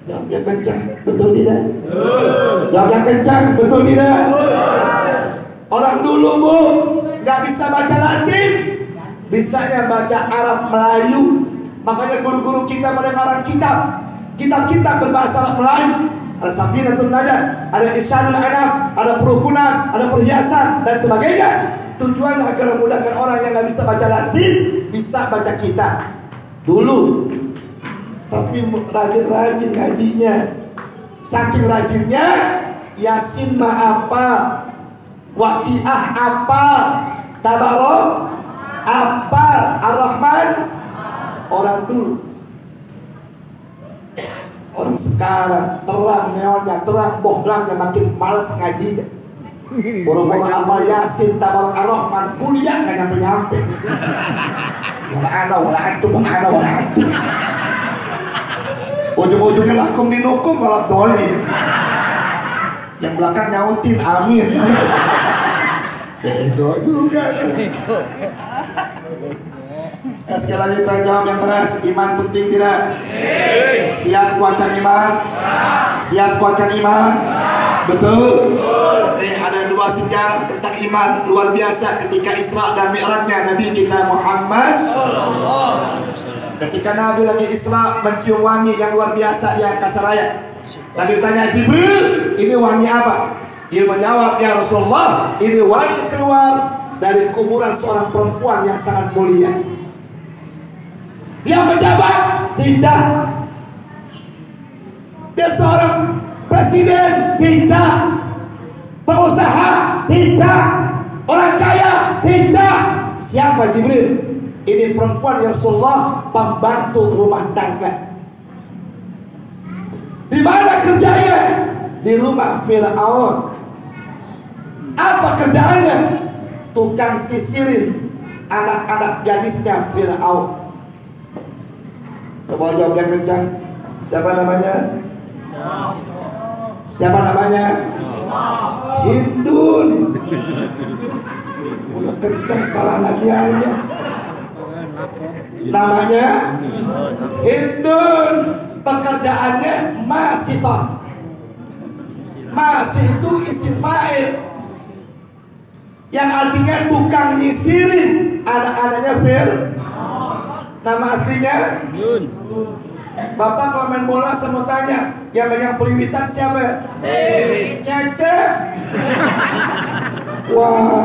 Jawab yang kencang, betul tidak? Jawab yang kencang, betul tidak? Orang dulu bu, nggak bisa baca Latin, bisanya baca Arab Melayu. Makanya guru-guru kita pada ngarang kitab berbahasa Arab Melayu. Ada Safinatun Najah, ada Isyadul Anam, ada perukunan, ada perhiasan dan sebagainya. Tujuannya agar memudahkan orang yang nggak bisa baca Latin bisa baca kitab dulu. Tapi rajin-rajin ngajinya, saking rajinnya Yasin mah apa, Waqiah apa, Tabarok apa, Ar-Rahman. Orang dulu. Orang sekarang terang neonnya, terang bohlamnya, makin malas ngajinya. Boro-boro amal Yasin, Tabarok, Ar-Rahman, kuliah nggak nyampe-nyampe. Wala ana wala antum, wala ana wala antum. ujung-ujungnya lakum dinukum malah dolim. Yang belakang nyautin amin. Bego juga. Sekali lagi terjawab yang keras, iman penting tidak? Siap kuatkan iman? Siap kuatkan iman? Betul? Nih ada dua sejarah tentang iman luar biasa ketika Isra dan Mi'rajnya Nabi kita Muhammad. Ketika Nabi lagi Isra mencium wangi yang luar biasa di angkasa raya. Nabi tanya Jibril, ini wangi apa? Dia menjawab, ya Rasulullah, ini wangi keluar dari kuburan seorang perempuan yang sangat mulia. Dia pejabat? Tidak. Dia seorang presiden? Tidak. Pengusaha? Tidak. Orang kaya? Tidak. Siapa Jibril? Ini perempuan ya Rasulullah, pembantu rumah tangga. Di mana kerjanya? Di rumah Fir'aun. Apa kerjaannya? Tukang sisirin anak-anak gadisnya Fir'aun. Coba jawab yang kencang. Siapa namanya? Siapa namanya? Hindun. Udah kencang salah lagi aja. Namanya Hindun. Pekerjaannya masitah. Masih itu isim fa'il yang artinya tukang nyisirin anak-anaknya Nama aslinya Yun. Bapak kalau main bola saya mau tanya, yang megang periwitan siapa? Cecep. Wah,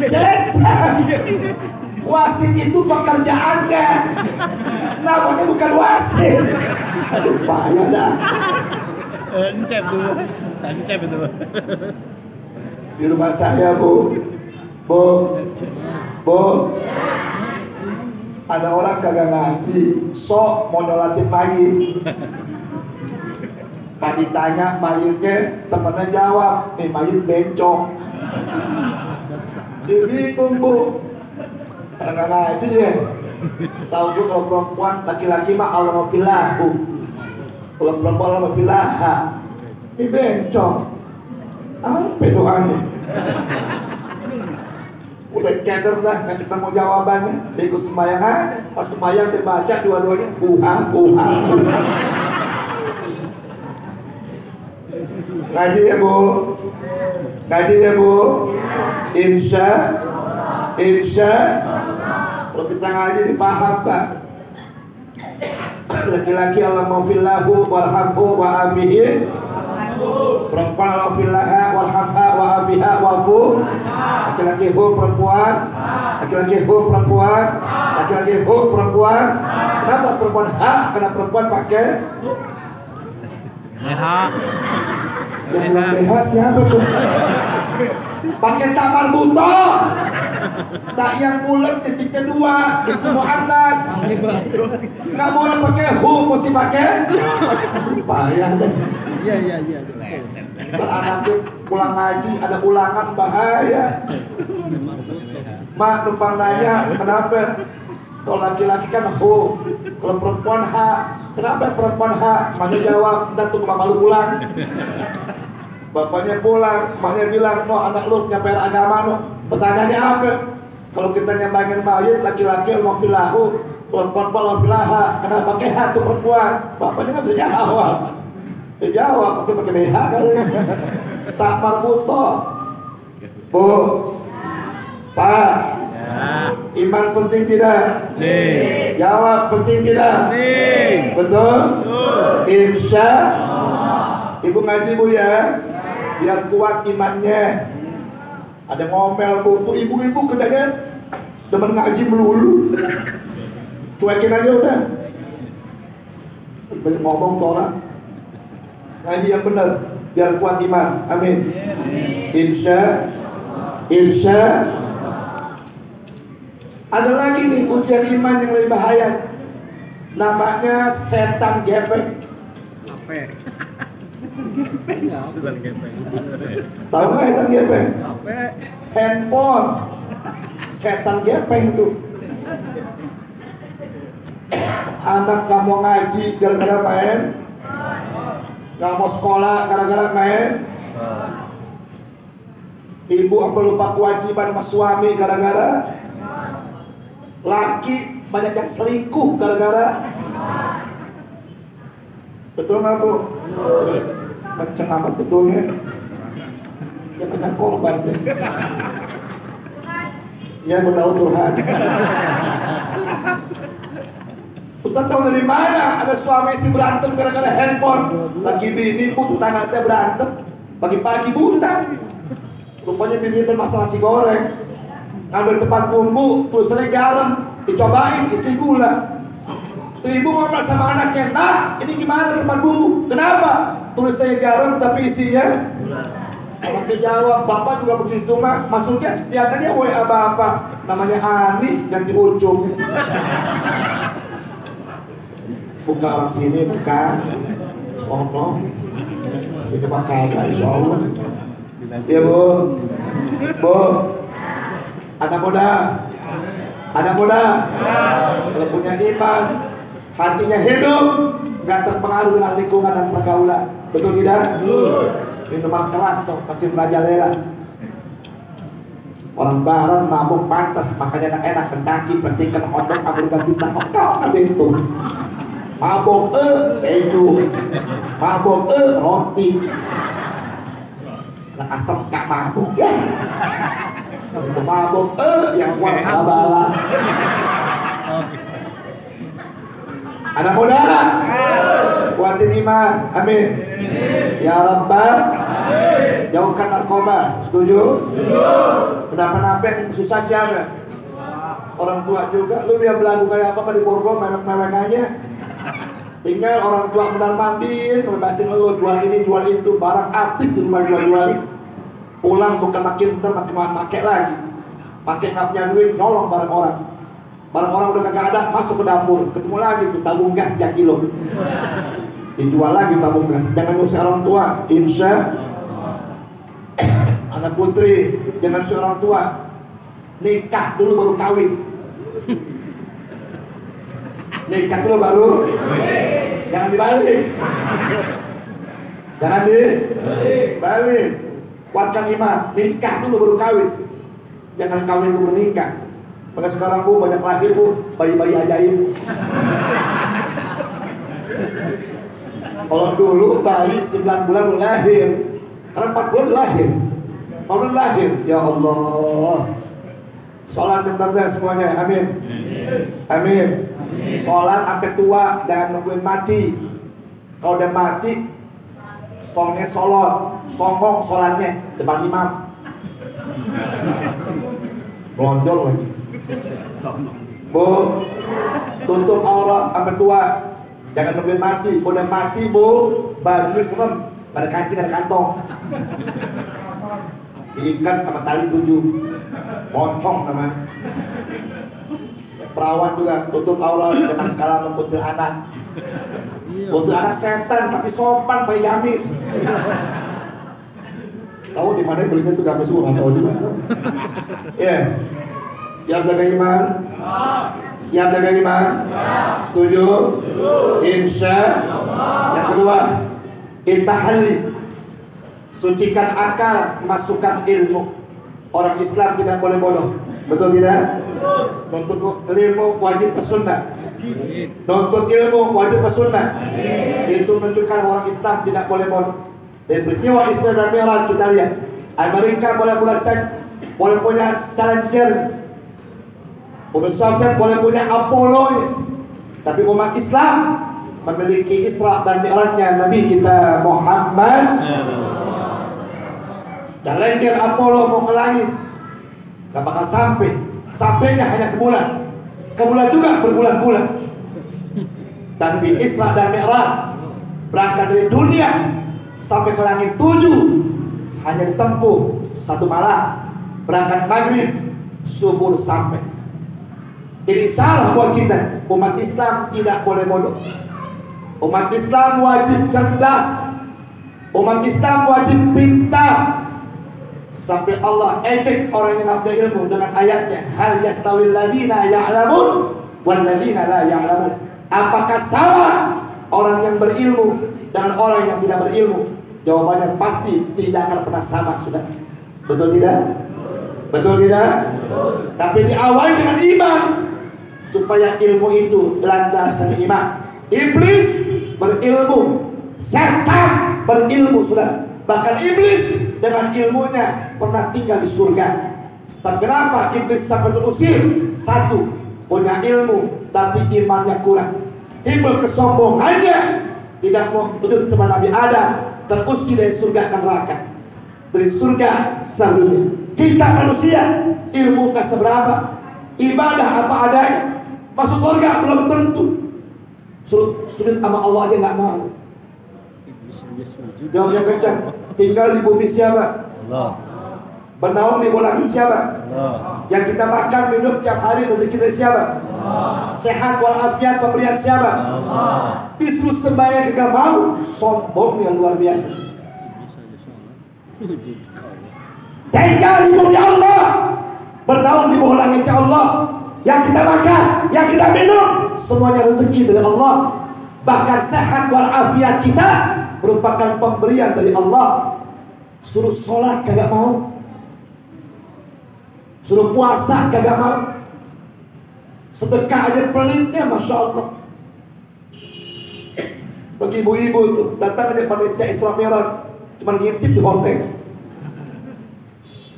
Cecep. Wasit itu pekerjaannya, namanya bukan wasit. Aduh, payah dah. Encep tuh, encep itu. Di rumah saya bu, ada orang kagak ngaji, sok mau nyolatin mayit. Pak ditanya mayitnya, temennya jawab, nih mayit bencong. Bingung bu, kagak ngaji ya. Setahu gue kalau perempuan, laki-laki mah alhamdulillah. Kalau perempuan alhamdulillah, ini bencong. Apa doanya? Udah keder dah, nggak ketemu jawabannya. Dia ikut sembahyang aja. Pas sembahyang dia baca dua-duanya, Ngaji ya bu, ngaji ya bu. Insya. Kalau kita ngaji dipaham pak. Laki-laki alhamdulillahu warhamhu wa'afihi. Perempuan alhamdulillah warhamha wa'afiha wa'fu. Laki-laki hu perempuan. Laki-laki hu perempuan. Laki-laki hu perempuan. Kenapa perempuan ha? Karena perempuan pakai BH. yang belum BH siapa tuh? Pakai tamar buto. Tak yang bulat titiknya dua, semua anas. Nggak boleh pakai hu, mesti pakai payah deh. Iya. Nanti pulang ngaji ada ulangan bahaya. Mak numpang nanya kenapa? Kalau laki-laki kan hu, kalau perempuan ha. Kenapa perempuan ha? Maknya jawab, ntar tunggu bapak lu pulang. Bapaknya pulang, maknya bilang, no anak lu nyampe agama no. Pertanyaannya apa? Kalau kita nyambangin mayit, laki-laki alhamdulillahu, perempuan alhamdulillah, kenapa pakai ha tuh perempuan? Bapaknya nggak bisa jawab. Dia jawab, mungkin pakai BH kali. Tak marbuto. Bu, Pak, iman penting tidak? Jawab, penting tidak? Betul? Insya. Ibu ngaji bu ya, biar kuat imannya. Ada ngomel bu, tuh ibu-ibu kerjanya demen ngaji melulu. Cuekin aja udah. Banyak ngomong tuh orang. Ngaji yang benar, biar kuat iman. Amin. Insya. Ada lagi nih ujian iman yang lebih bahaya. Namanya setan gepeng. Tahu nggak setan gepeng? Handphone. Setan gepeng itu. Anak nggak mau ngaji gara-gara main, nggak mau sekolah gara-gara main. Ibu apa lupa kewajiban sama suami gara-gara. Laki banyak yang selingkuh gara-gara. Betul nggak Bu? Kenceng amat betulnya. Ya banyak korban deh. Ya mau tahu curhat. Ustaz tahu dari mana ada suami istri berantem gara-gara handphone? Lagi bini Bu tetangga saya berantem pagi-pagi buta. Rupanya bini bermasalah nasi goreng, ngambil tempat bumbu, tulisannya garam, dicobain isi gula. Tuh ibu ngomong sama anaknya, nah ini gimana tempat bumbu? Kenapa? Tulisannya garam tapi isinya anaknya jawab, bapak juga begitu mah. Maksudnya lihatannya WA bapak, namanya Ani ganti ujung. Buka orang sini, bukan sono sini pakai insya Allah. Iya Bu, anak muda, kalau punya iman, hatinya hidup, nggak terpengaruh dengan lingkungan dan pergaulan, betul tidak? Minuman keras tuh, makin merajalela. Orang Barat mabuk pantas, makanya enak-enak Kentucky, percikan hotdog, Amerika bisa hotdog, ada itu. Mabuk keju, mabuk roti. Asam gak mabuk ya. Itu mabuk yang kuat bala. Anak muda, kuatin iman, amin. Ya Rabbal, jauhkan narkoba, setuju? Kenapa-napa yang susah siapa? Orang tua juga, lu biar belagu kayak apa di borgol merek-merek aja. Tinggal orang tua benar mandir, kebebasin lu jual ini jual itu, barang habis di rumah jual-jualin. Pulang bukan makin pakai lagi, pakai nggak punya duit, nolong barang orang. Barang orang udah kagak ada, masuk ke dapur, ketemu lagi tuh tabung gas 3 kilo, dijual lagi tabung gas. Jangan usah orang tua, insya anak putri, jangan usah orang tua, nikah dulu baru kawin. Nikah dulu baru, jangan dibalik, jangan dibalik. Kuatkan iman, nikah dulu baru kawin, jangan kawin dulu nikah. Maka sekarang Bu banyak lahir Bu, bayi-bayi ajaib. Kalau dulu bayi 9 bulan udah lahir, karena 4 bulan udah lahir, 4 bulan lahir. Ya Allah, sholat yang benar semuanya, amin, amin. Sholat sampai tua, jangan nungguin mati. Kalau udah mati, songnya sholat, songong sholatnya depan imam, melonjol lagi. Bu, tutup aurat sampai tua, jangan nungguin mati. Kalau udah mati Bu, bajunya serem, gak ada kancing, gak ada kantong, diikat sama tali 7, moncong namanya. Perawan juga tutup aurat, jangan kalah mengkutil anak. Kutil anak setan tapi sopan pakai gamis. Tahu di mana belinya tuh gamis gua nggak tahu di mana. Ya, siap jaga iman? Siap jaga iman? Setuju? Insya. Yang kedua, intahalli, sucikan akal, masukkan ilmu. Orang Islam tidak boleh bodoh, betul tidak? Nuntut ilmu wajib pesunnah. Nuntut ilmu wajib pesunnah. Itu menunjukkan orang Islam tidak boleh bodoh. Dan peristiwa Isra dan Mi'raj kita lihat, Amerika boleh punya Challenger, Uni Soviet boleh punya Apollo, tapi umat Islam memiliki Isra dan Mi'rajnya Nabi kita Muhammad. Challenger Apollo mau ke langit, gak bakal sampai. Sampainya hanya ke bulan juga berbulan-bulan. Tapi Isra dan Mi'raj berangkat dari dunia sampai ke langit 7 hanya ditempuh 1 malam. Berangkat maghrib, subuh sampai. Ini salah buat kita. Umat Islam tidak boleh bodoh. Umat Islam wajib cerdas. Umat Islam wajib pintar. Sampai Allah ejek orang yang nggak punya ilmu dengan ayatnya, hal yastawil ladzina ya'lamun wal ladzina la ya'lamun. Apakah sama orang yang berilmu dengan orang yang tidak berilmu? Jawabannya pasti tidak akan pernah sama, sudah. Betul tidak? Betul tidak? Tapi diawali dengan iman, supaya ilmu itu landasan iman. Iblis berilmu, setan berilmu, sudah. Bahkan iblis dengan ilmunya pernah tinggal di surga. Tapi kenapa iblis sampai terusir? Satu, punya ilmu tapi imannya kurang, timbul kesombongannya, tidak mau ikut sama Nabi Adam, terusir dari surga ke neraka, dari surga seluruhnya. Kita manusia ilmu nggak seberapa, ibadah apa adanya, masuk surga belum tentu. Sulit sama Allah aja nggak mau. Jawabnya kencang. Tinggal di bumi siapa? Allah. Bernaung di bawah langit siapa? Allah. Yang kita makan minum tiap hari rezeki dari siapa? Allah. Sehat walafiat pemberian siapa? Allah. Disuruh sembahyang juga mau, sombong yang luar biasa. Tinggal di bumi Allah, bernaung di bawah langit Allah. Yang kita makan, yang kita minum, semuanya rezeki dari Allah. Bahkan sehat walafiat kita merupakan pemberian dari Allah. Suruh sholat kagak mau, suruh puasa kagak mau, sedekah aja pelitnya, masya Allah. Bagi ibu-ibu tuh datang aja panitia Isra Mi'raj, cuma ngintip di hotel.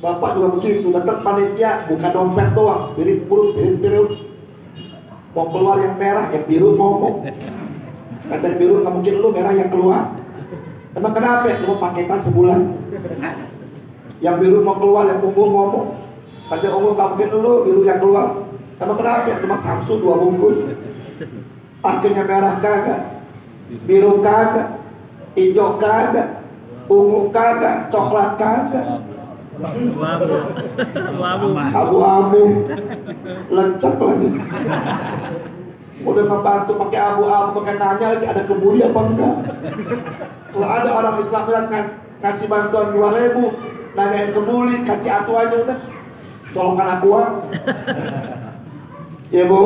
Bapak juga begitu, datang panitia buka dompet doang, piring perut, mau keluar yang merah, yang biru ngomong. Kata yang biru nggak mungkin, lu merah yang keluar. Emang kenapa? Lu mau paketan sebulan. Yang biru mau keluar, yang ungu ngomong. Kata ungu nggak mungkin, lu biru yang keluar. Emang kenapa? Cuma Samsu 2 bungkus. Akhirnya merah kagak, biru kagak, hijau kagak, ungu kagak, coklat kagak, abu-abu, lecek lagi. Udah ngebantu pakai abu-abu, pakai nanya lagi ada kebuli apa enggak. Kalau ada orang Islam kan ngasih bantuan 2.000, nanyain kebuli, kasih atu aja udah, colongkan aqua. Ya bu,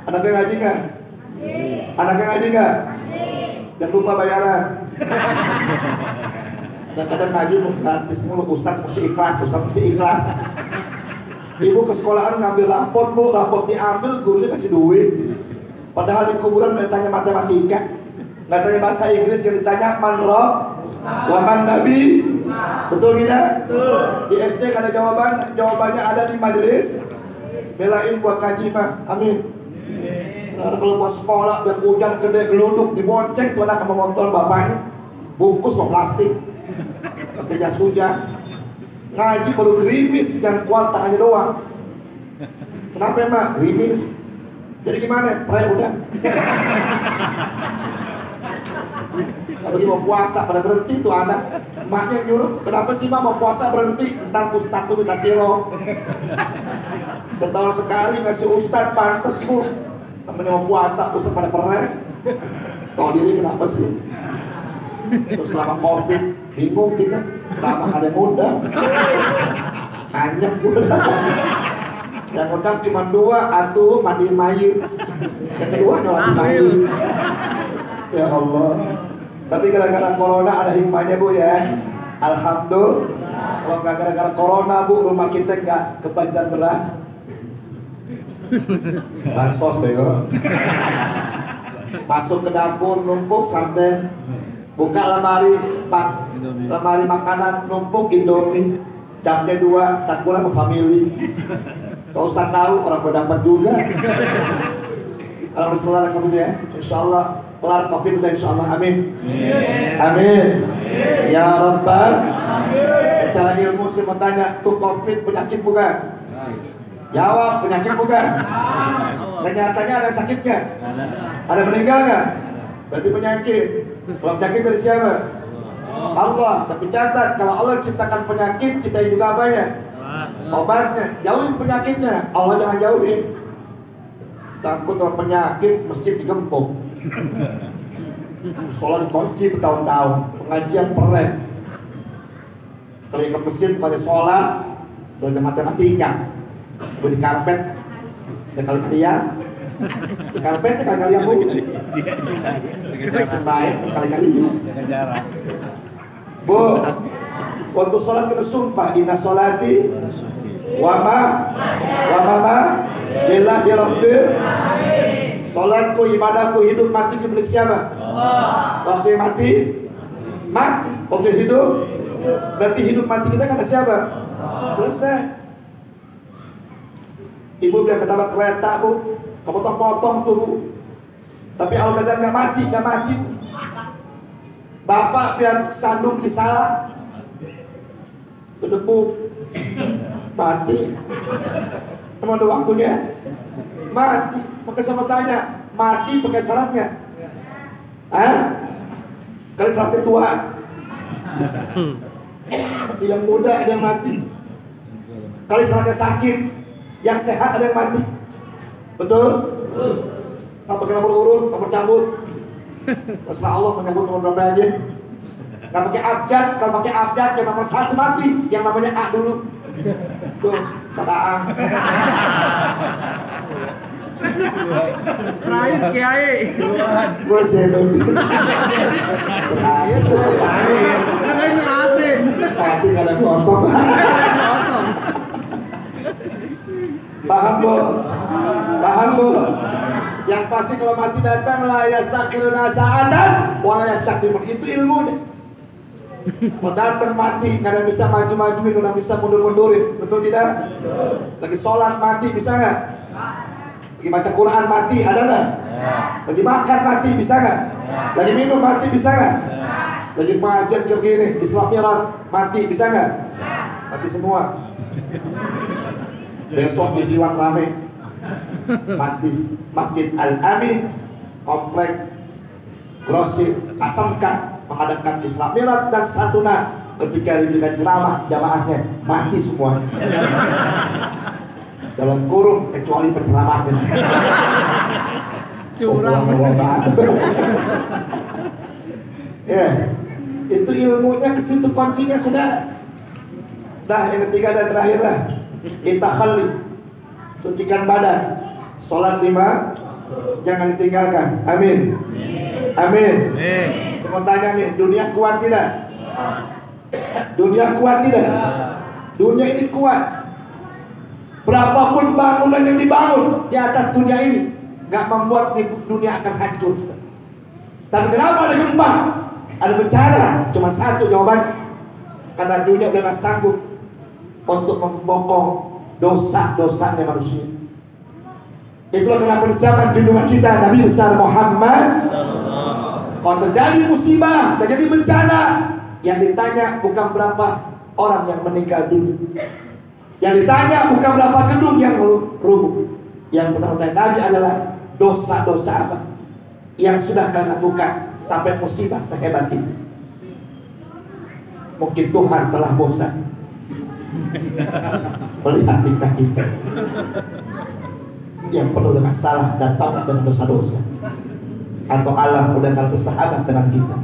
anaknya ngaji nggak? Anaknya ngaji nggak? Jangan lupa bayaran. Kadang-kadang ngaji mau gratis, mulu ustaz mesti ikhlas. Ibu ke sekolahan ngambil rapot, bu, rapot diambil, gurunya kasih duit. Padahal di kuburan nggak ditanya matematika, nggak tanya bahasa Inggris, yang ditanya man rob, waman nabi. Betul tidak? Di SD nggak ada jawabannya ada di majelis. Belain buat kaji mah, amin. Nah, kalau mau sekolah biar hujan gede geluduk dibonceng tuh anak sama motor bapaknya, bungkus mau plastik, pakai jas hujan. Ngaji baru gerimis, jangan kuat tangannya doang. Kenapa emang? Gerimis. Jadi gimana? Pray udah. Kalau mau puasa pada berhenti tuh anak. Emaknya nyuruh, kenapa sih mak mau puasa berhenti? Entar ustaz tuh minta siro. Setahun sekali ngasih ustaz, pantes bu. Namanya mau puasa, ustaz pada pray. Tahu diri kenapa sih? Terus selama COVID bingung kita, selama ada yang undang anyep udah. Yang undang cuma 2, atuh mandiin mayit, yang kedua nyolatin mayit. Ya Allah. Tapi gara-gara corona ada hikmahnya bu ya, alhamdulillah. Kalau nggak gara-gara corona bu, rumah kita nggak kebanjiran beras, bansos bego. Masuk ke dapur numpuk sarden, buka lemari makanan numpuk Indomie. Jamnya 2, sakura sama family. Kau usah tahu orang berdapat juga. Kalau berselara kemudian, insya Allah kelar COVID udah insya Allah, amin. Amin. Ya Rabbal. Secara ilmu saya mau tanya, tuh COVID penyakit bukan? Jawab, penyakit bukan? Kenyataannya ada sakitnya? Ada meninggal nggak? Berarti penyakit. Kalau penyakit dari siapa? Allah. Tapi catat, kalau Allah ciptakan penyakit, ciptain juga apa ya? Obatnya. Jauhin penyakitnya, Allah jangan jauhin. Takut sama penyakit, masjid digembok, sholat dikunci bertahun-tahun, pengajian peren. Sekali ke masjid, kali sholat, belajar matematika, gue di karpet, ya kali kalian, Karpet kali-kali yang bu. Sebaik kali-kali ya. Jaga jarak. Bu, waktu sholat kena sumpah inna sholati wa ma lillahi rabbil alamin. Sholatku, ibadahku, hidup mati milik siapa? Waktu mati, mati. Waktu hidup, berarti hidup mati kita kata siapa? Selesai. Ibu biar ketabrak kereta bu, kepotong-potong tuh bu. Tapi Allah kadang nggak mati. Bapak biar sandung disalah, berdebu, mati. Emang ada waktunya? Mati. Maka sama tanya, mati pakai syaratnya? Kali syaratnya tua. Yang muda ada yang mati. Kali syaratnya sakit, yang sehat ada yang mati. Betul? Nggak pakai nomor urut, nomor cabut. Terserah Allah menyebut nomor berapa aja. Nggak pakai abjad, kalau pakai abjad yang nomor 1 mati, yang namanya A dulu. Tuh, sataang. Terakhir Kiai. Gue Zainuddin. Katanya hati. Hati nggak ada gotong. Paham bu? Paham bu? Yang pasti kalau mati datang la yastakiruna sa'atan wa la yastakdimun. Itu ilmunya. Kalau datang mati nggak ada bisa maju-majuin, nggak bisa mundur-mundurin. Betul tidak? Lagi sholat mati bisa nggak? Lagi baca Quran mati ada nggak? Lagi makan mati bisa nggak? Lagi minum mati bisa nggak? Lagi pengajian kayak gini Islam Mi'raj mati bisa nggak? Mati semua. Besok di Iwan rame mati Masjid Al-Amin komplek Grosir Asamkan mengadakan Islam Mi'raj dan santunan berkali dengan ceramah jamaahnya mati semua dalam kurung kecuali penceramahnya Curang. Ya, itu ilmunya ke situ kuncinya sudah. Dah yang ketiga dan terakhir lah. Intakhalli, sucikan badan. Salat 5 jangan ditinggalkan. Amin. Amin. Semua tanya nih, dunia kuat tidak? Dunia kuat tidak? Dunia ini kuat. Berapapun bangunan yang dibangun di atas dunia ini gak membuat dunia akan hancur. Tapi kenapa ada gempa? Ada bencana? Cuma satu jawabannya. Karena dunia udah gak sanggup untuk membokong dosa-dosanya manusia. Itulah kenapa di zaman junjungan kita Nabi besar Muhammad, kalau terjadi musibah, terjadi bencana, yang ditanya bukan berapa orang yang meninggal dunia, yang ditanya bukan berapa gedung yang rubuh. Yang pertama tanya Nabi adalah dosa-dosa apa yang sudah kalian lakukan sampai musibah sehebat ini. Mungkin Tuhan telah bosan melihat tingkah kita yang penuh dengan salah dan taubat dengan dosa-dosa, atau alam udah gak bersahabat dengan kita.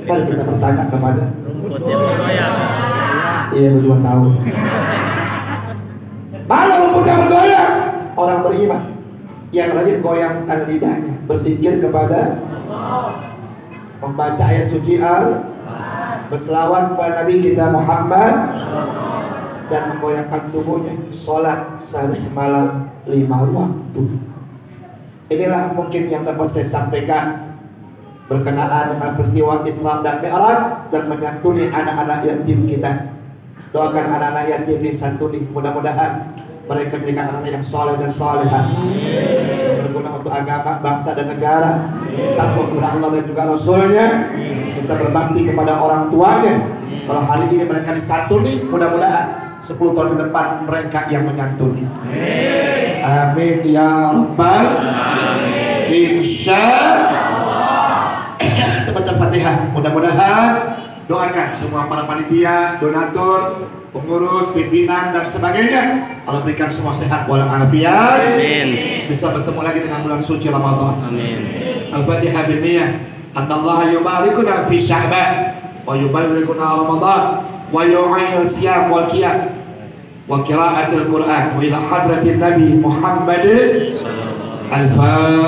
Mari kita bertanya kepada iya, lu 2 tahun. Mana rumput yang bergoyang? Orang beriman yang rajin goyangkan lidahnya, berzikir kepada membaca ayat suci berselawat kepada Nabi kita Muhammad, dan menggoyangkan tubuhnya, sholat sehari semalam 5 waktu. Inilah mungkin yang dapat saya sampaikan berkenaan dengan peristiwa Islam dan Mi'raj dan menyantuni anak-anak yatim kita. Doakan anak-anak yatim disantuni, mudah-mudahan mereka jadikan anak-anak yang soleh dan solehah, berguna untuk agama, bangsa dan negara, takwa kepada Allah dan juga Rasulnya, serta berbakti kepada orang tuanya. Kalau hari ini mereka disantuni, mudah-mudahan 10 tahun ke depan mereka yang menyantuni. Amin ya rabbal alamin. Insyaallah. Kita baca Fatihah. Mudah-mudahan doakan semua para panitia, donatur, pengurus, pimpinan dan sebagainya. Allah berikan semua sehat walafiat. Amin. Bisa bertemu lagi dengan bulan suci Ramadan. Amin. Al-Fatihah biniyah. Anallaha yubarikuna fi Sya'ban wa yubarikuna Ramadan wa yu'ayil siyam wal qiyam wa qiraatil Qur'an wa ila hadratin Nabi Muhammadin Al-Fatihah.